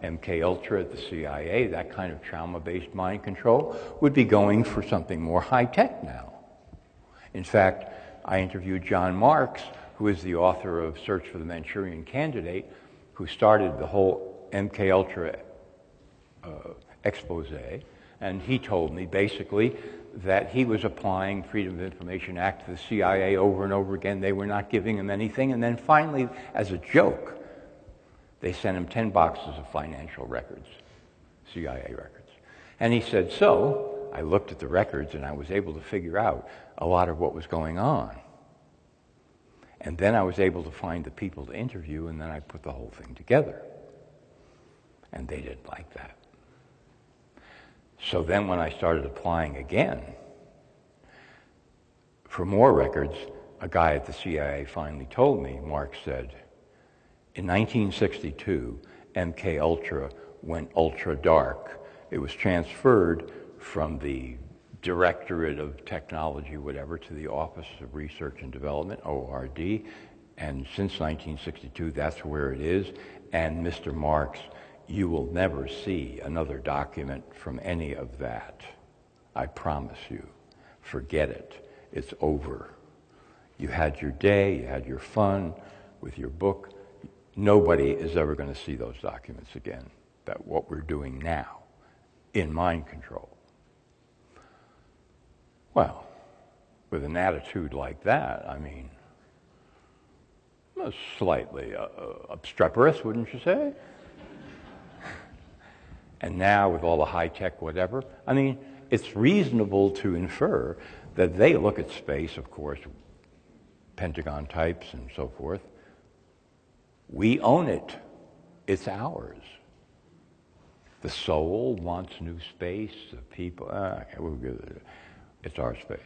[SPEAKER 3] MK Ultra at the CIA, that kind of trauma-based mind control, would be going for something more high-tech now. In fact, I interviewed John Marks, who is the author of Search for the Manchurian Candidate, who started the whole MK Ultra expose, and he told me basically that he was applying Freedom of Information Act to the CIA over and over again. They were not giving him anything, and then finally, as a joke, they sent him 10 boxes of financial records, CIA records. And he said, so I looked at the records and I was able to figure out a lot of what was going on. And then I was able to find the people to interview, and then I put the whole thing together. And they didn't like that. So then when I started applying again for more records, a guy at the CIA finally told me, Mark said, in 1962, MK Ultra went ultra dark. It was transferred from the Directorate of Technology, whatever, to the Office of Research and Development, ORD, and since 1962, that's where it is. And Mr. Marks, you will never see another document from any of that. I promise you. Forget it. It's over. You had your day, you had your fun with your book. Nobody is ever going to see those documents again. That what we're doing now in mind control. Well, with an attitude like that, I mean, slightly obstreperous, wouldn't you say? And now with all the high-tech whatever, I mean, it's reasonable to infer that they look at space, of course, Pentagon types and so forth. We own it. It's ours. The soul wants new space. The people, it's our space.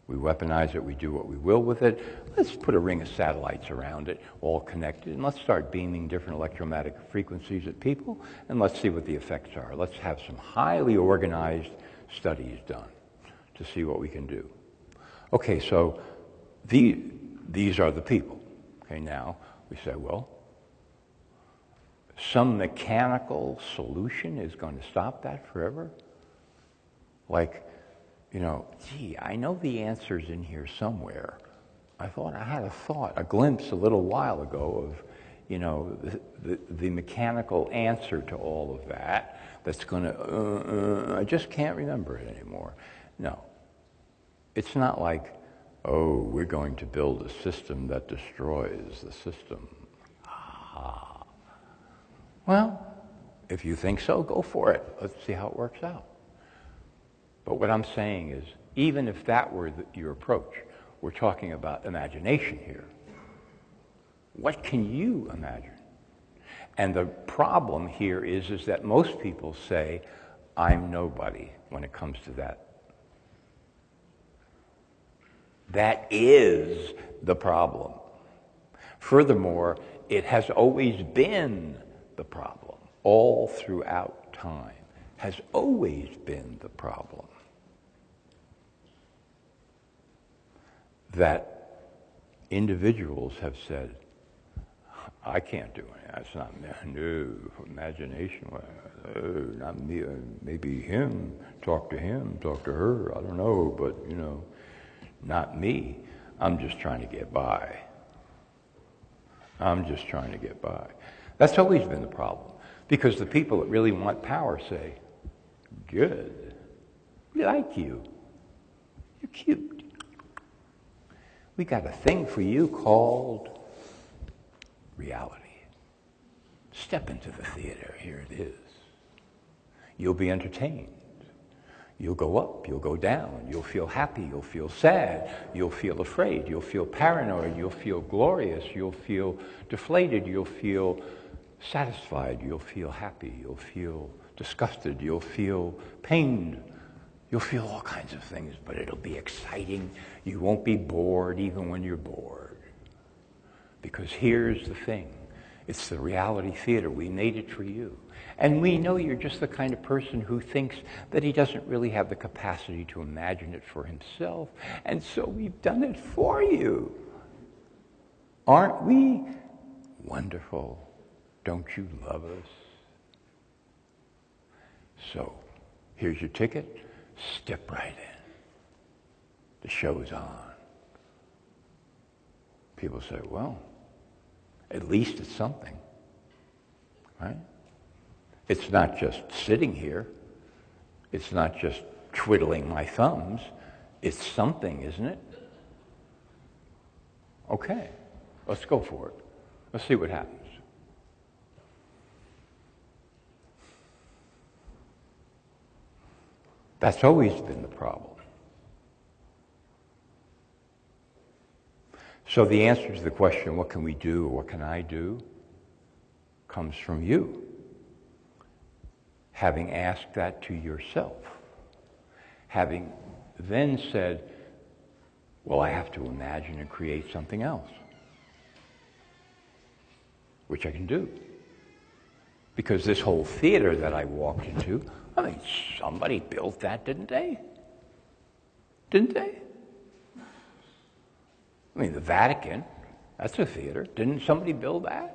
[SPEAKER 3] We weaponize it. We do what we will with it. Let's put a ring of satellites around it, all connected, and let's start beaming different electromagnetic frequencies at people, and let's see what the effects are. Let's have some highly organized studies done to see what we can do. Okay, so these are the people. Okay, now we say, well, some mechanical solution is going to stop that forever? Like, gee, I know the answer's in here somewhere. I had a glimpse a little while ago of, the mechanical answer to all of that that's going to, I just can't remember it anymore. No. It's not like, oh, we're going to build a system that destroys the system. Ah. Well, if you think so, go for it. Let's see how it works out. But what I'm saying is, even if that were your approach, we're talking about imagination here. What can you imagine? And the problem here is that most people say, I'm nobody when it comes to that. That is the problem. Furthermore, it has always been the problem, all throughout time, has always been the problem. That individuals have said, I can't do it. That's not no imagination. No, not me. Maybe him. Talk to him. Talk to her. I don't know, but not me. I'm just trying to get by. I'm just trying to get by. That's always been the problem, because the people that really want power say, "Good. We like you. You're cute. We got a thing for you called reality. Step into the theater. Here it is. You'll be entertained. You'll go up, you'll go down, you'll feel happy, you'll feel sad, you'll feel afraid, you'll feel paranoid, you'll feel glorious, you'll feel deflated, you'll feel satisfied, you'll feel happy, you'll feel disgusted, you'll feel pained. You'll feel all kinds of things, but it'll be exciting. You won't be bored even when you're bored. Because here's the thing. It's the reality theater. We made it for you. And we know you're just the kind of person who thinks that he doesn't really have the capacity to imagine it for himself. And so we've done it for you. Aren't we wonderful? Don't you love us? So, here's your ticket. Step right in. The show's on. People say, well, at least it's something, right? It's not just sitting here. It's not just twiddling my thumbs. It's something, isn't it? Okay, let's go for it. Let's see what happens. That's always been the problem. So the answer to the question, what can we do or what can I do, comes from you. Having asked that to yourself. Having then said, well, I have to imagine and create something else. Which I can do. Because this whole theater that I walked into, I mean, somebody built that, didn't they? Didn't they? I mean, the Vatican, that's a theater. Didn't somebody build that?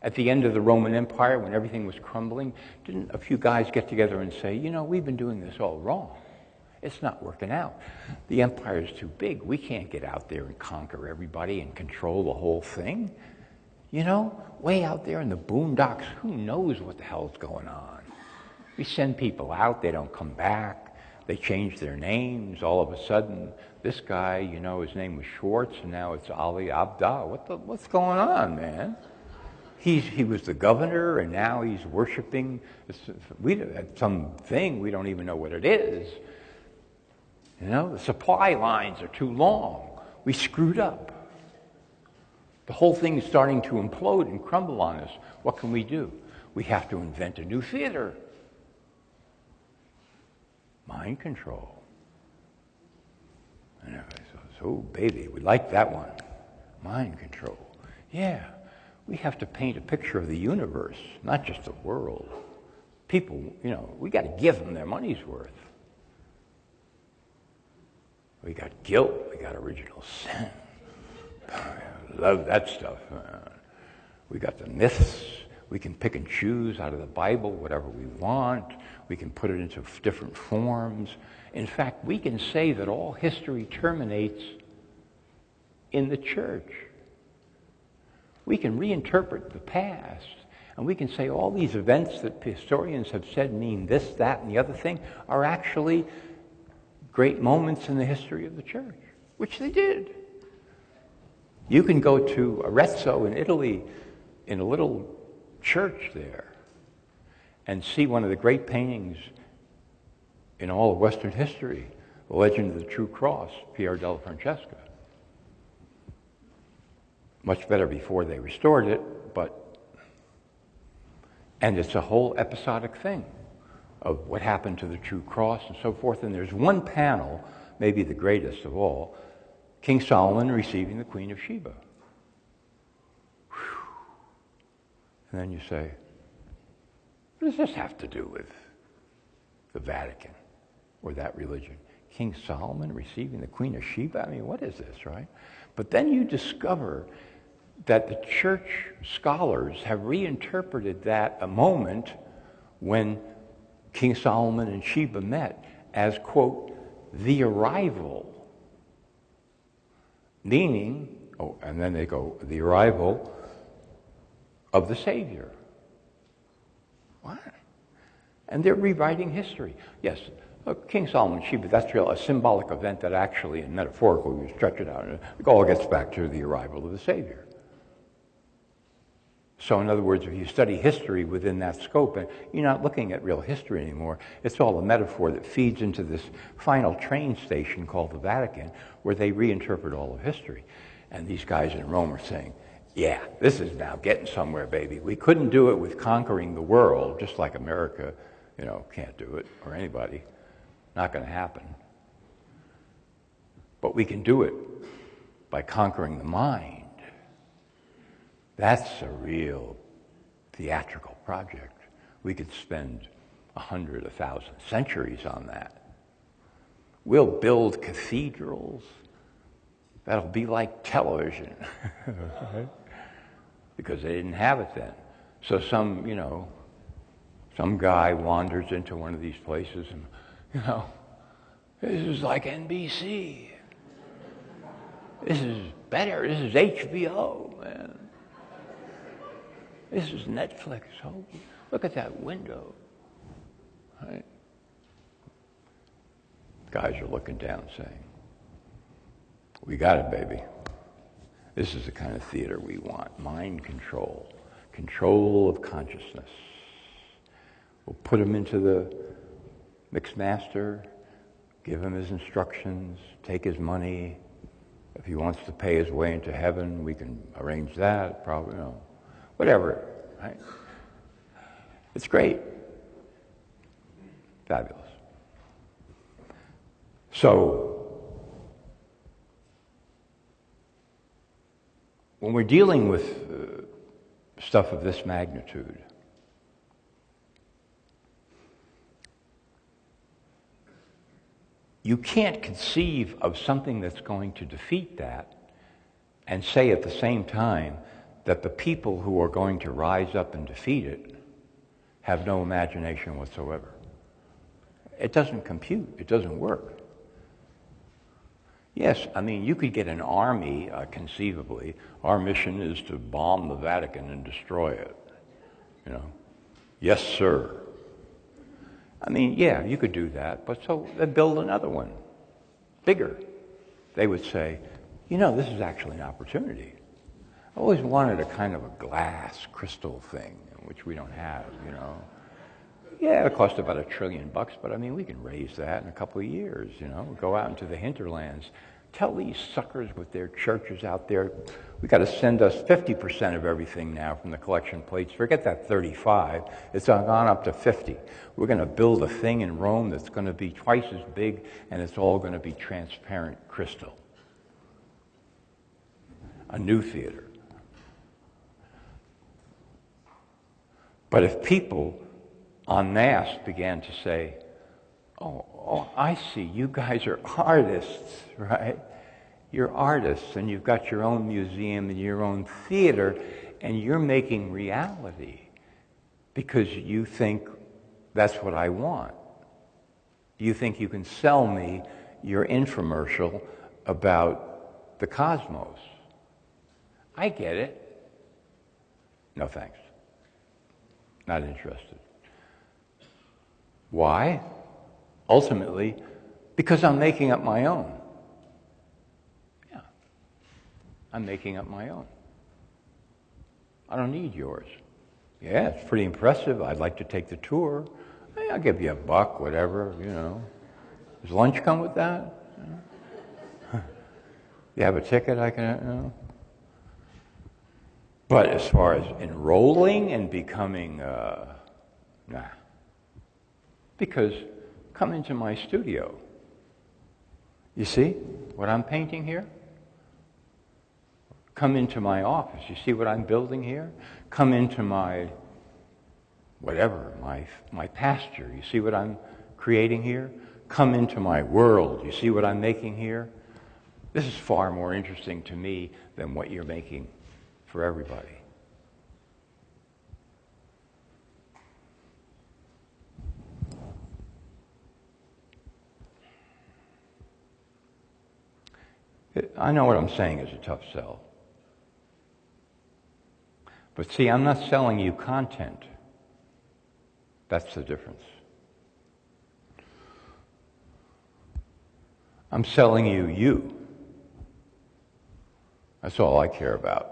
[SPEAKER 3] At the end of the Roman Empire, when everything was crumbling, didn't a few guys get together and say, you know, we've been doing this all wrong. It's not working out. The empire is too big. We can't get out there and conquer everybody and control the whole thing. You know, way out there in the boondocks, who knows what the hell's going on? We send people out, they don't come back. They change their names. All of a sudden, this guy, you know, his name was Schwartz, and now it's Ali Abda. What's going on, man? He was the governor, and now he's worshiping something. We don't even know what it is. You know, the supply lines are too long. We screwed up. The whole thing is starting to implode and crumble on us. What can we do? We have to invent a new theater. Mind control. And everybody says, oh, baby, we like that one. Mind control. Yeah, we have to paint a picture of the universe, not just the world. People, you know, we got to give them their money's worth. We got guilt. We got original sin. I love that stuff. We got the myths. We can pick and choose out of the Bible whatever we want. We can put it into different forms. In fact, we can say that all history terminates in the church. We can reinterpret the past, and we can say all these events that historians have said mean this, that, and the other thing are actually great moments in the history of the church, which they did. You can go to Arezzo in Italy, in a little church there, and see one of the great paintings in all of Western history, The Legend of the True Cross, Pier della Francesca. Much better before they restored it, and it's a whole episodic thing of what happened to the True Cross and so forth. And there's one panel, maybe the greatest of all, King Solomon receiving the Queen of Sheba. Whew. And then you say, what does this have to do with the Vatican or that religion? King Solomon receiving the Queen of Sheba? I mean, what is this, right? But then you discover that the church scholars have reinterpreted that a moment when King Solomon and Sheba met as, quote, the arrival. Meaning, and then they go, the arrival of the Savior. What? And they're rewriting history. Yes, King Solomon and Sheba, that's a symbolic event that actually, and metaphorically, we stretch it out. It all gets back to the arrival of the Savior. So in other words, if you study history within that scope, and you're not looking at real history anymore, it's all a metaphor that feeds into this final train station called the Vatican, where they reinterpret all of history. And these guys in Rome are saying, yeah, this is now getting somewhere, baby. We couldn't do it with conquering the world, just like America, can't do it, or anybody. Not going to happen. But we can do it by conquering the mind. That's a real theatrical project. We could spend 100, 1,000 centuries on that. We'll build cathedrals. That'll be like television. Right? Because they didn't have it then. So some guy wanders into one of these places and, this is like NBC. This is better. This is HBO, man. This is Netflix. Oh, look at that window. Right? Guys are looking down saying, we got it, baby. This is the kind of theater we want. Mind control. Control of consciousness. We'll put him into the mix master, give him his instructions, take his money. If he wants to pay his way into heaven, we can arrange that, probably, whatever, right? It's great. Fabulous. So, when we're dealing with stuff of this magnitude, you can't conceive of something that's going to defeat that and say at the same time that the people who are going to rise up and defeat it have no imagination whatsoever. It doesn't compute. It doesn't work. Yes, I mean, you could get an army, conceivably. Our mission is to bomb the Vatican and destroy it. Yes, sir. I mean, yeah, you could do that, but so they build another one, bigger. They would say, this is actually an opportunity. I always wanted a kind of a glass crystal thing, which we don't have, Yeah, it cost about $1 trillion, but I mean, we can raise that in a couple of years, Go out into the hinterlands. Tell these suckers with their churches out there, we got to send us 50% of everything now from the collection plates. Forget that 35. It's gone up to 50. We're going to build a thing in Rome that's going to be twice as big, and it's all going to be transparent crystal. A new theater. But if people en masse began to say, oh, I see, you guys are artists, right? You're artists, and you've got your own museum and your own theater, and you're making reality because you think that's what I want. You think you can sell me your infomercial about the cosmos. I get it. No thanks. Not interested. Why? Ultimately, because I'm making up my own. Yeah. I'm making up my own. I don't need yours. Yeah, it's pretty impressive. I'd like to take the tour. Hey, I'll give you $1, whatever, Does lunch come with that? You have a ticket I can, But as far as enrolling and becoming, nah. Because come into my studio. You see what I'm painting here? Come into my office. You see what I'm building here? Come into my, whatever, my pasture. You see what I'm creating here? Come into my world. You see what I'm making here? This is far more interesting to me than what you're making for everybody. I know what I'm saying is a tough sell. But see, I'm not selling you content. That's the difference. I'm selling you. That's all I care about.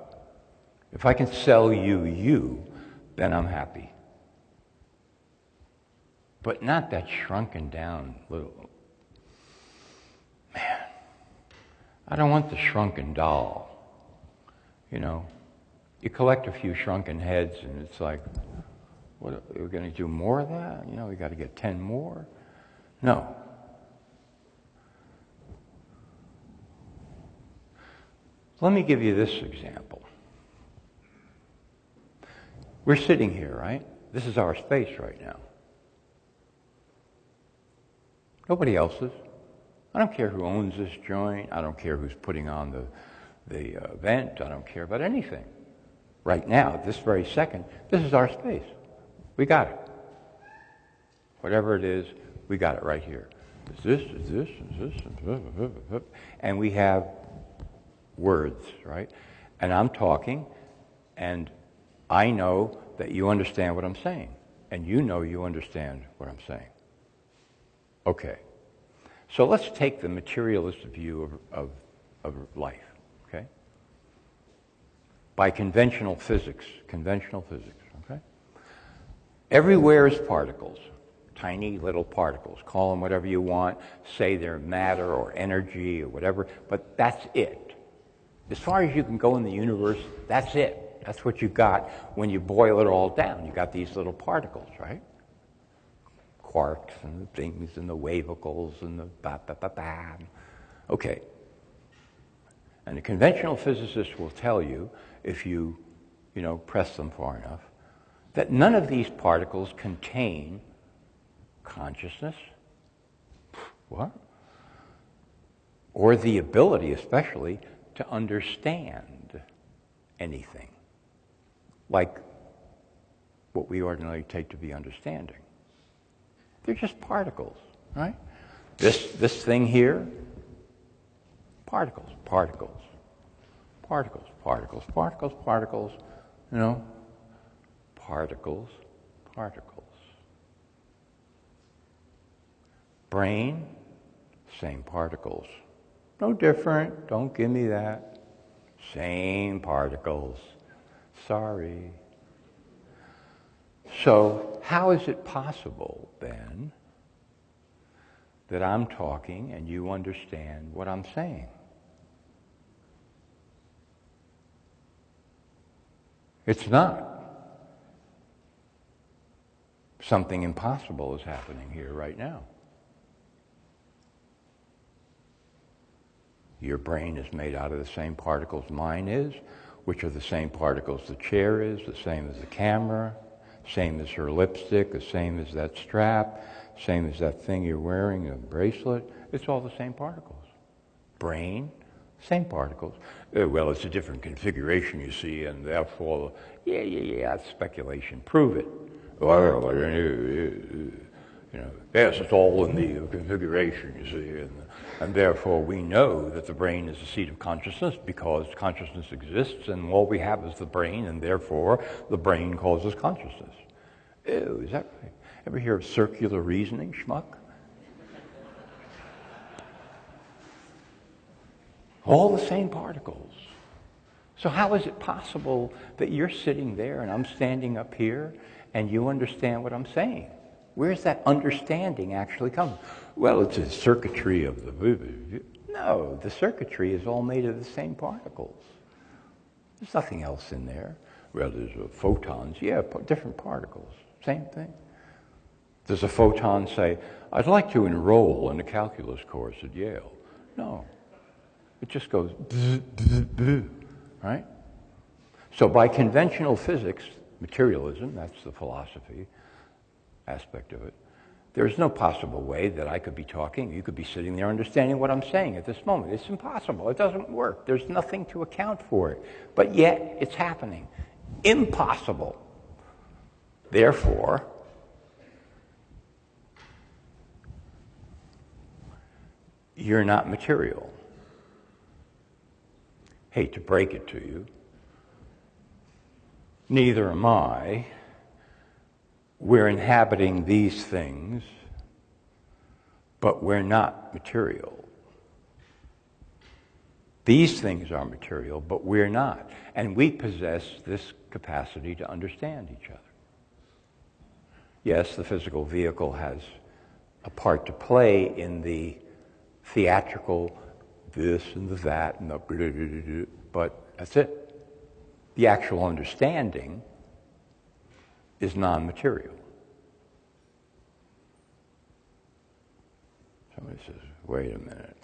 [SPEAKER 3] If I can sell you, then I'm happy. But not that shrunken down little... Man, I don't want the shrunken doll. You collect a few shrunken heads and it's like, what, are we going to do more of that? We got to get 10 more? No. Let me give you this example. We're sitting here, right? This is our space right now. Nobody else's. I don't care who owns this joint. I don't care who's putting on the event. I don't care about anything. Right now, this very second, this is our space. We got it. Whatever it is, we got it right here. Is this, is this, is this, and we have words, right? And I'm talking, and I know that you understand what I'm saying, and you know you understand what I'm saying. Okay. So let's take the materialist view of life, okay? By conventional physics, okay? Everywhere is particles, tiny little particles. Call them whatever you want, say they're matter or energy or whatever, but that's it. As far as you can go in the universe, that's it. That's what you got when you boil it all down. You got these little particles, right? Quarks and the things and the wavicles and the ba-ba-ba-ba. Okay. And the conventional physicists will tell you, if you press them far enough, that none of these particles contain consciousness. What? Or the ability, especially, to understand anything, like what we ordinarily take to be understanding. They're just particles, right? This thing here, particles, particles, particles, particles, particles, particles, particles, particles. Brain, same particles. No different, don't give me that. Same particles. Sorry. So, how is it possible, then, that I'm talking and you understand what I'm saying? It's not. Something impossible is happening here right now. Your brain is made out of the same particles mine is, which are the same particles the chair is, the same as the camera, same as her lipstick, the same as that strap, same as that thing you're wearing, a bracelet. It's all the same particles. Brain, same particles. Well, it's a different configuration, you see, and therefore, yeah, that's speculation. Prove it. Well, yes, it's all in the configuration, you see, and therefore we know that the brain is the seat of consciousness because consciousness exists, and all we have is the brain, and therefore the brain causes consciousness. Ew, is that right? Ever hear of circular reasoning, schmuck? All the same particles. So how is it possible that you're sitting there and I'm standing up here and you understand what I'm saying? Where's that understanding actually come? Well, it's a circuitry of the... No, the circuitry is all made of the same particles. There's nothing else in there. Well, there's photons. Yeah, different particles. Same thing. Does a photon say, I'd like to enroll in a calculus course at Yale? No. It just goes, bzz, bzz, bzz, right? So by conventional physics, materialism, that's the philosophy aspect of it, there's no possible way that I could be talking, you could be sitting there understanding what I'm saying at this moment. It's impossible. It doesn't work. There's nothing to account for it. But yet, it's happening. Impossible. Therefore, you're not material. Hate to break it to you. Neither am I. We're inhabiting these things, but we're not material. These things are material, but we're not. And we possess this capacity to understand each other. Yes, the physical vehicle has a part to play in the theatrical this and the that and the but that's it. The actual understanding is non-material. Somebody says, wait a minute,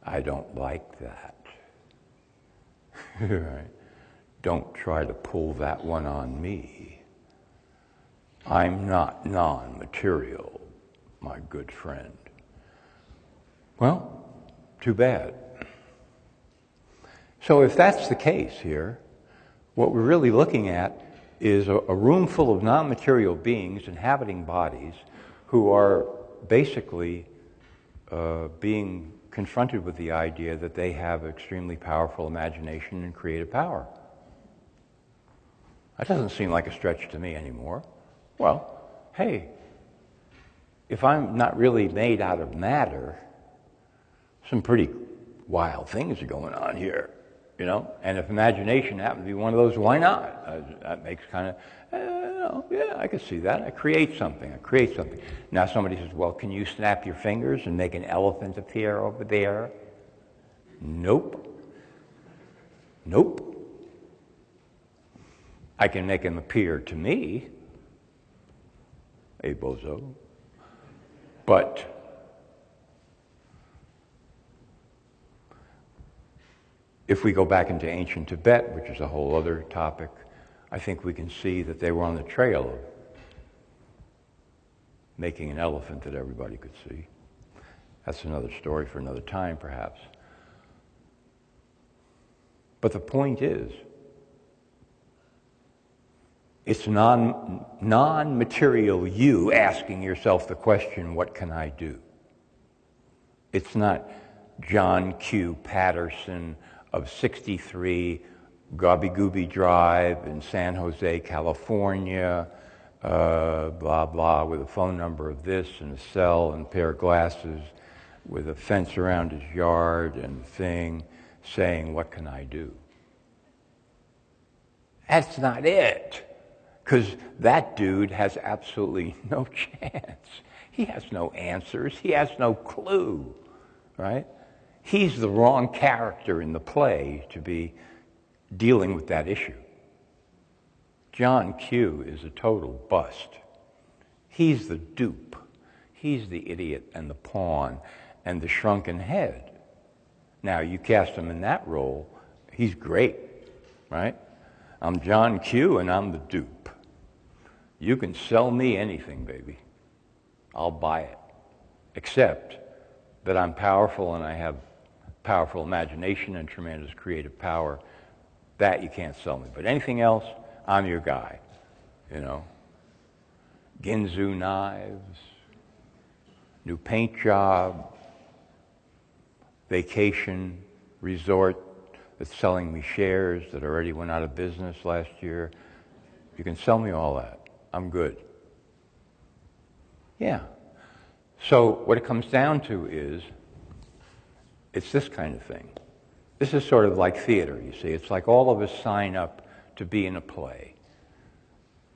[SPEAKER 3] I don't like that. Right? Don't try to pull that one on me. I'm not non-material, my good friend. Well, too bad. So if that's the case here, what we're really looking at is a room full of non-material beings inhabiting bodies who are basically being confronted with the idea that they have extremely powerful imagination and creative power. That doesn't seem like a stretch to me anymore. Well, hey, if I'm not really made out of matter, some pretty wild things are going on here, you know? And if imagination happens to be one of those, why not? That makes kind of, yeah, I can see that. I create something. Now somebody says, well, can you snap your fingers and make an elephant appear over there? Nope. I can make him appear to me, a bozo, but if we go back into ancient Tibet, which is a whole other topic, I think we can see that they were on the trail of making an elephant that everybody could see. That's another story for another time, perhaps. But the point is, it's non-material you asking yourself the question, what can I do? It's not John Q. Patterson of 63 Gobby Gooby Drive in San Jose, California, blah, blah, with a phone number of this and a cell and a pair of glasses with a fence around his yard and a thing saying, what can I do? That's not it. Because that dude has absolutely no chance. He has no answers. He has no clue, right? He's the wrong character in the play to be dealing with that issue. John Q. is a total bust. He's the dupe. He's the idiot and the pawn and the shrunken head. Now, you cast him in that role, he's great, right? I'm John Q. and I'm the dupe. You can sell me anything, baby. I'll buy it. Except that I'm powerful and I have powerful imagination and tremendous creative power. That you can't sell me. But anything else, I'm your guy. You know? Ginzu knives, new paint job, vacation resort that's selling me shares that already went out of business last year. You can sell me all that. I'm good. Yeah. So what it comes down to is, it's this kind of thing. This is sort of like theater, you see. It's like all of us sign up to be in a play.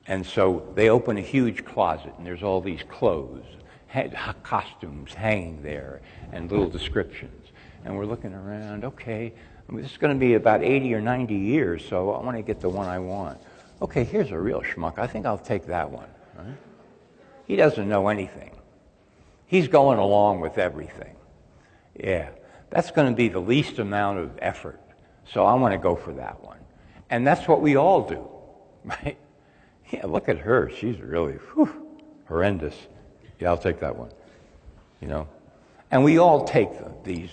[SPEAKER 3] And so they open a huge closet, and there's all these clothes, costumes hanging there, and little descriptions. And we're looking around, okay, this is going to be about 80 or 90 years, so I want to get the one I want. Okay, here's a real schmuck. I think I'll take that one. Right? He doesn't know anything. He's going along with everything. Yeah, that's going to be the least amount of effort. So I want to go for that one. And that's what we all do, right? Yeah, look at her. She's really horrendous. Yeah, I'll take that one. You know? And we all take these,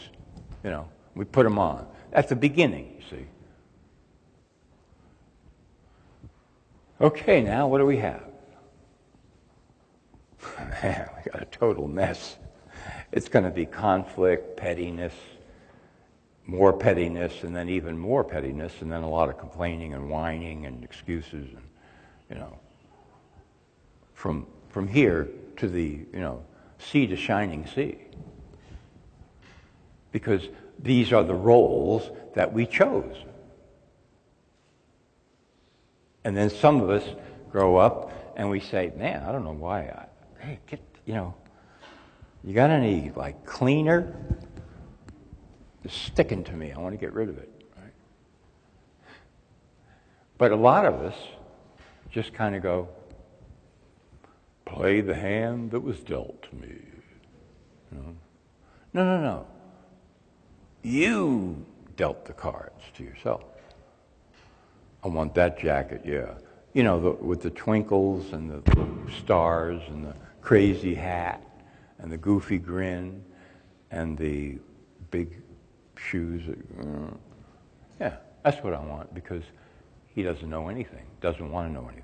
[SPEAKER 3] you know, we put them on. At the beginning, you see. Okay, now what do we have? Man, we got a total mess. It's going to be conflict, pettiness, more pettiness, and then even more pettiness, and then a lot of complaining and whining and excuses, and you know, from here to the sea to shining sea, because these are the roles that we chose. And then some of us grow up and we say, man, I don't know why. You got any, like, cleaner? It's sticking to me. I want to get rid of it. Right? But a lot of us just kind of go, play the hand that was dealt to me. You know? No. You dealt the cards to yourself. I want that jacket, yeah. You know, with the twinkles and the stars and the crazy hat and the goofy grin and the big shoes. Yeah, that's what I want, because he doesn't know anything, doesn't want to know anything.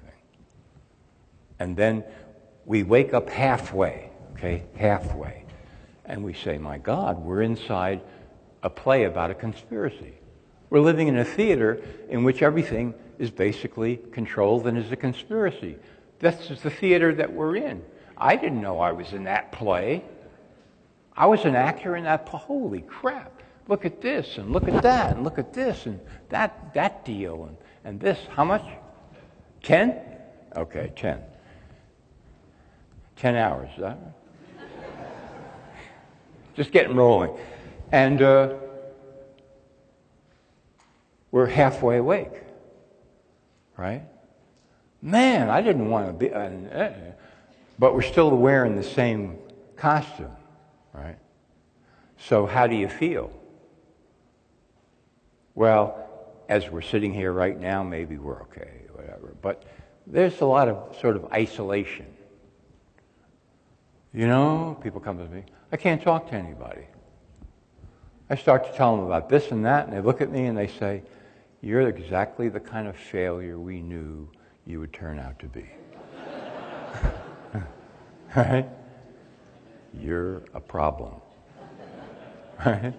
[SPEAKER 3] And then we wake up halfway, okay, halfway, and we say, my God, we're inside a play about a conspiracy. We're living in a theater in which everything is basically controlled and is a conspiracy. This is the theater that we're in. I didn't know I was in that play. I was an actor in that play. Holy crap. Look at this, and look at that, and look at this, and that deal, and this. How much? 10? Okay, 10. 10 hours, is that right? Just getting rolling. And we're halfway awake, right? Man, I didn't want to be, but we're still wearing the same costume, right? So how do you feel? Well, as we're sitting here right now, maybe we're okay, whatever. But there's a lot of sort of isolation. You know, people come to me, I can't talk to anybody. I start to tell them about this and that, and they look at me and they say, you're exactly the kind of failure we knew you would turn out to be. Right? You're a problem. Right?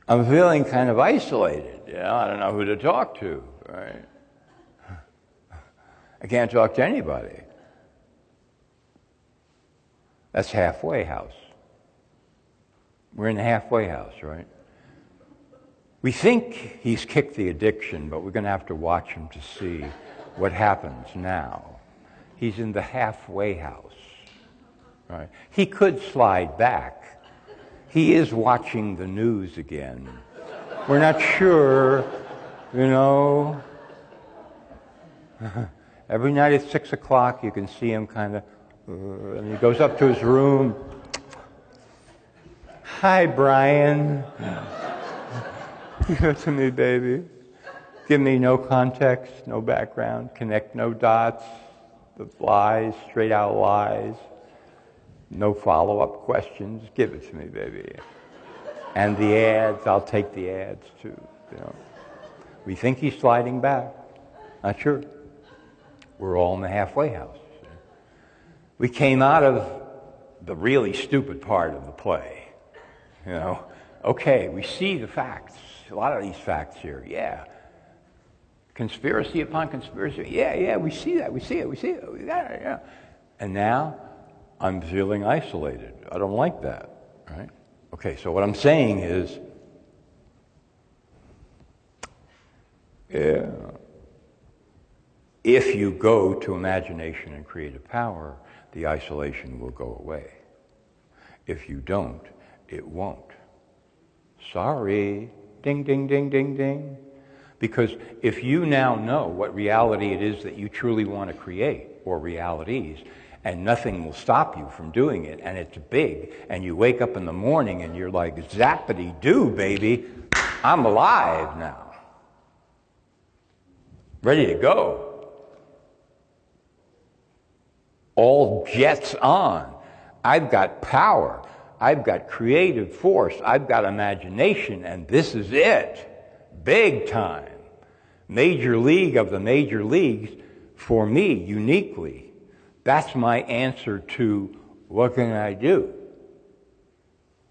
[SPEAKER 3] I'm feeling kind of isolated. You know, I don't know who to talk to. Right? I can't talk to anybody. That's halfway house. We're in the halfway house, right? We think he's kicked the addiction, but we're going to have to watch him to see what happens now. He's in the halfway house, right? He could slide back. He is watching the news again. We're not sure, you know. Every night at 6 o'clock, you can see him kind of, and he goes up to his room. Hi, Brian. Give it to me, baby. Give me no context, no background, connect no dots, the lies, straight out lies, no follow-up questions. Give it to me, baby. And the ads, I'll take the ads too. You know. We think he's sliding back. Not sure. We're all in the halfway house. We came out of the really stupid part of the play. You know, okay, we see the facts. A lot of these facts here, yeah. Conspiracy upon conspiracy, yeah, we see that, we see it, we got it, yeah. And now, I'm feeling isolated. I don't like that, right? Okay, so what I'm saying is, yeah, if you go to imagination and creative power, the isolation will go away. If you don't, it won't. Sorry. Ding, ding, ding, ding, ding. Because if you now know what reality it is that you truly want to create, or realities, and nothing will stop you from doing it, and it's big, and you wake up in the morning and you're like, zappity-doo, baby, I'm alive now. Ready to go. All jets on. I've got power. I've got creative force. I've got imagination, and this is it. Big time. Major league of the major leagues for me, uniquely. That's my answer to what can I do?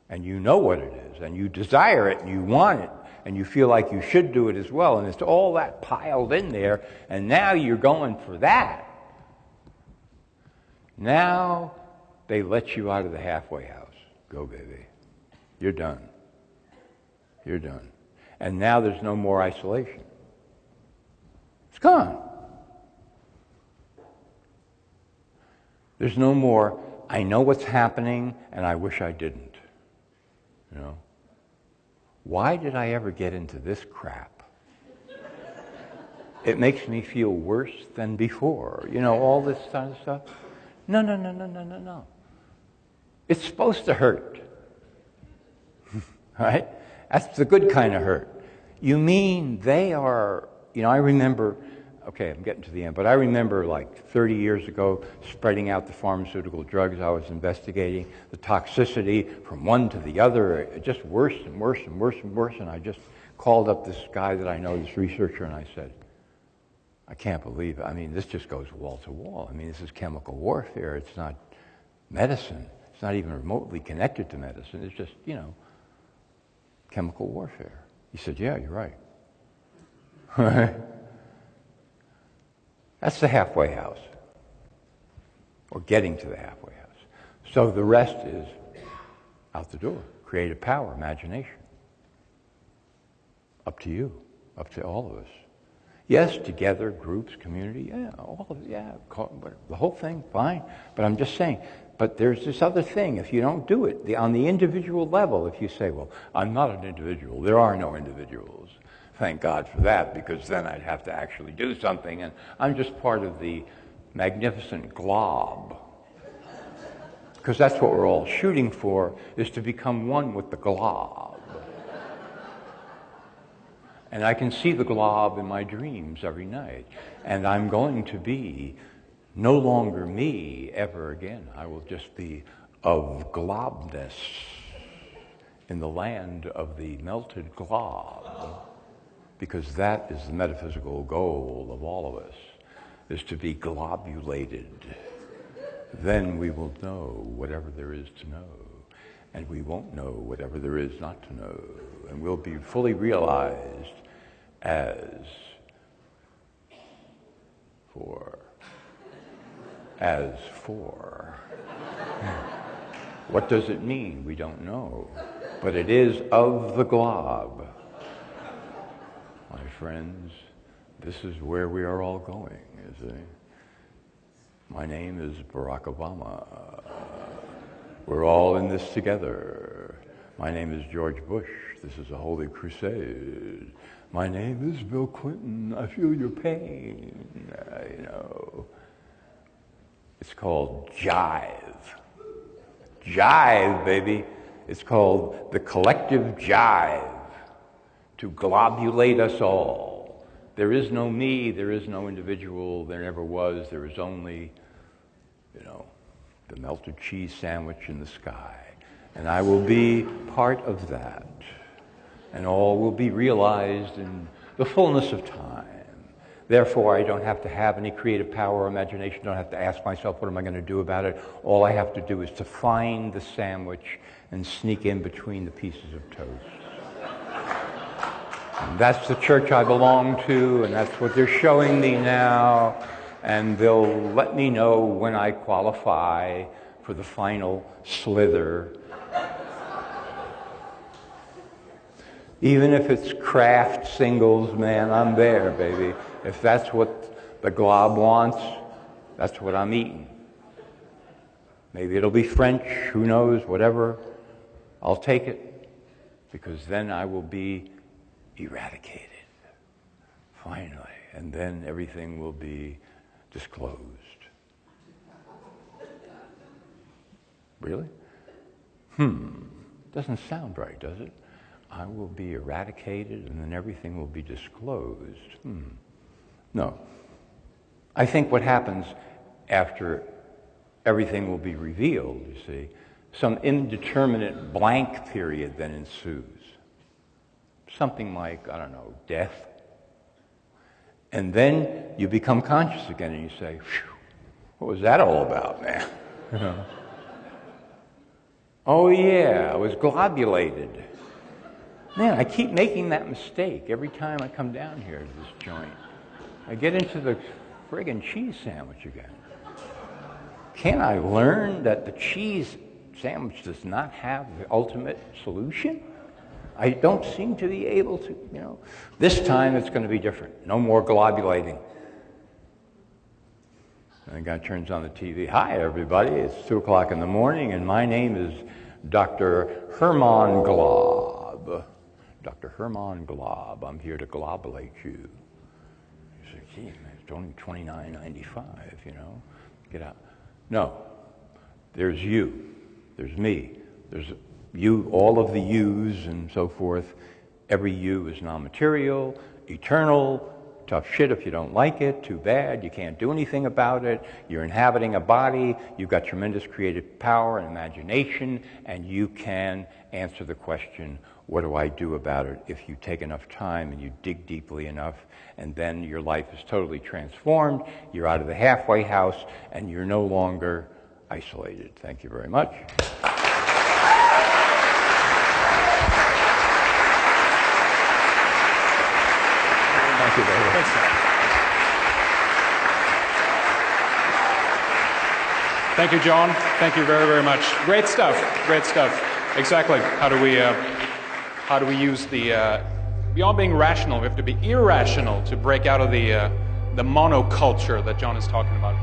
[SPEAKER 3] And you know what it is, and you desire it, and you want it, and you feel like you should do it as well, and it's all that piled in there, and now you're going for that. Now they let you out of the halfway house. Go, baby. You're done. You're done. And now there's no more isolation. It's gone. There's no more, I know what's happening and I wish I didn't. You know? Why did I ever get into this crap? It makes me feel worse than before. You know, all this kind of stuff. No. It's supposed to hurt. Right? That's the good kind of hurt. You mean they are, I remember, okay, I'm getting to the end, but I remember like 30 years ago spreading out the pharmaceutical drugs I was investigating, the toxicity from one to the other, it just worse and worse and worse and worse, and I just called up this guy that I know, this researcher, and I said, I can't believe it. I mean, this just goes wall to wall. I mean, this is chemical warfare. It's not medicine. It's not even remotely connected to medicine. It's just, chemical warfare. He said, yeah, you're right. That's the halfway house, or getting to the halfway house. So the rest is out the door. Creative power, imagination. Up to you, up to all of us. Yes, together, groups, community, yeah, all of it, yeah, the whole thing, fine. But I'm just saying, but there's this other thing. If you don't do it, on the individual level, if you say, well, I'm not an individual, there are no individuals. Thank God for that, because then I'd have to actually do something, and I'm just part of the magnificent glob. Because that's what we're all shooting for, is to become one with the glob. And I can see the glob in my dreams every night. And I'm going to be no longer me ever again. I will just be of globness in the land of the melted glob. Because that is the metaphysical goal of all of us, is to be globulated. Then we will know whatever there is to know. And we won't know whatever there is not to know. And we'll be fully realized as for. What does it mean? We don't know. But it is of the glob. My friends, this is where we are all going, you see. My name is Barack Obama. We're all in this together. My name is George Bush. This is a holy crusade. My name is Bill Clinton. I feel your pain. It's called jive. Jive, baby. It's called the collective jive, to globulate us all. There is no me, there is no individual, there never was. There is only, the melted cheese sandwich in the sky. And I will be part of that. And all will be realized in the fullness of time. Therefore, I don't have to have any creative power or imagination. I don't have to ask myself, what am I going to do about it? All I have to do is to find the sandwich and sneak in between the pieces of toast. And that's the church I belong to, and that's what they're showing me now. And they'll let me know when I qualify for the final slither. Even if it's craft singles, man, I'm there, baby. If that's what the glob wants, that's what I'm eating. Maybe it'll be French, who knows, whatever. I'll take it, because then I will be eradicated, finally. And then everything will be disclosed. Really? Doesn't sound right, does it? I will be eradicated and then everything will be disclosed. No. I think what happens after everything will be revealed, you see, some indeterminate blank period then ensues. Something like, I don't know, death. And then you become conscious again and you say, phew, what was that all about, man? Oh yeah, I was globulated. Man, I keep making that mistake every time I come down here to this joint. I get into the friggin' cheese sandwich again. Can't I learn that the cheese sandwich does not have the ultimate solution? I don't seem to be able to, This time it's going to be different. No more globulating. And the guy turns on the TV. Hi, everybody. It's 2 o'clock in the morning, and my name is Dr. Hermann Glob. Dr. Hermann Glob. I'm here to globulate you. You say, gee, man, it's only $29.95, Get out. No. There's you. There's me. There's you, all of the yous and so forth. Every you is non-material, eternal, tough shit if you don't like it, too bad, you can't do anything about it, you're inhabiting a body, you've got tremendous creative power and imagination, and you can answer the question, what do I do about it, if you take enough time and you dig deeply enough, and then your life is totally transformed, you're out of the halfway house, and you're no longer isolated. Thank you very much. Thank you very much.
[SPEAKER 2] Thank you, John. Thank you very, very much. Great stuff. Great stuff. Exactly. How do we use the beyond being rational? We have to be irrational to break out of the monoculture that John is talking about.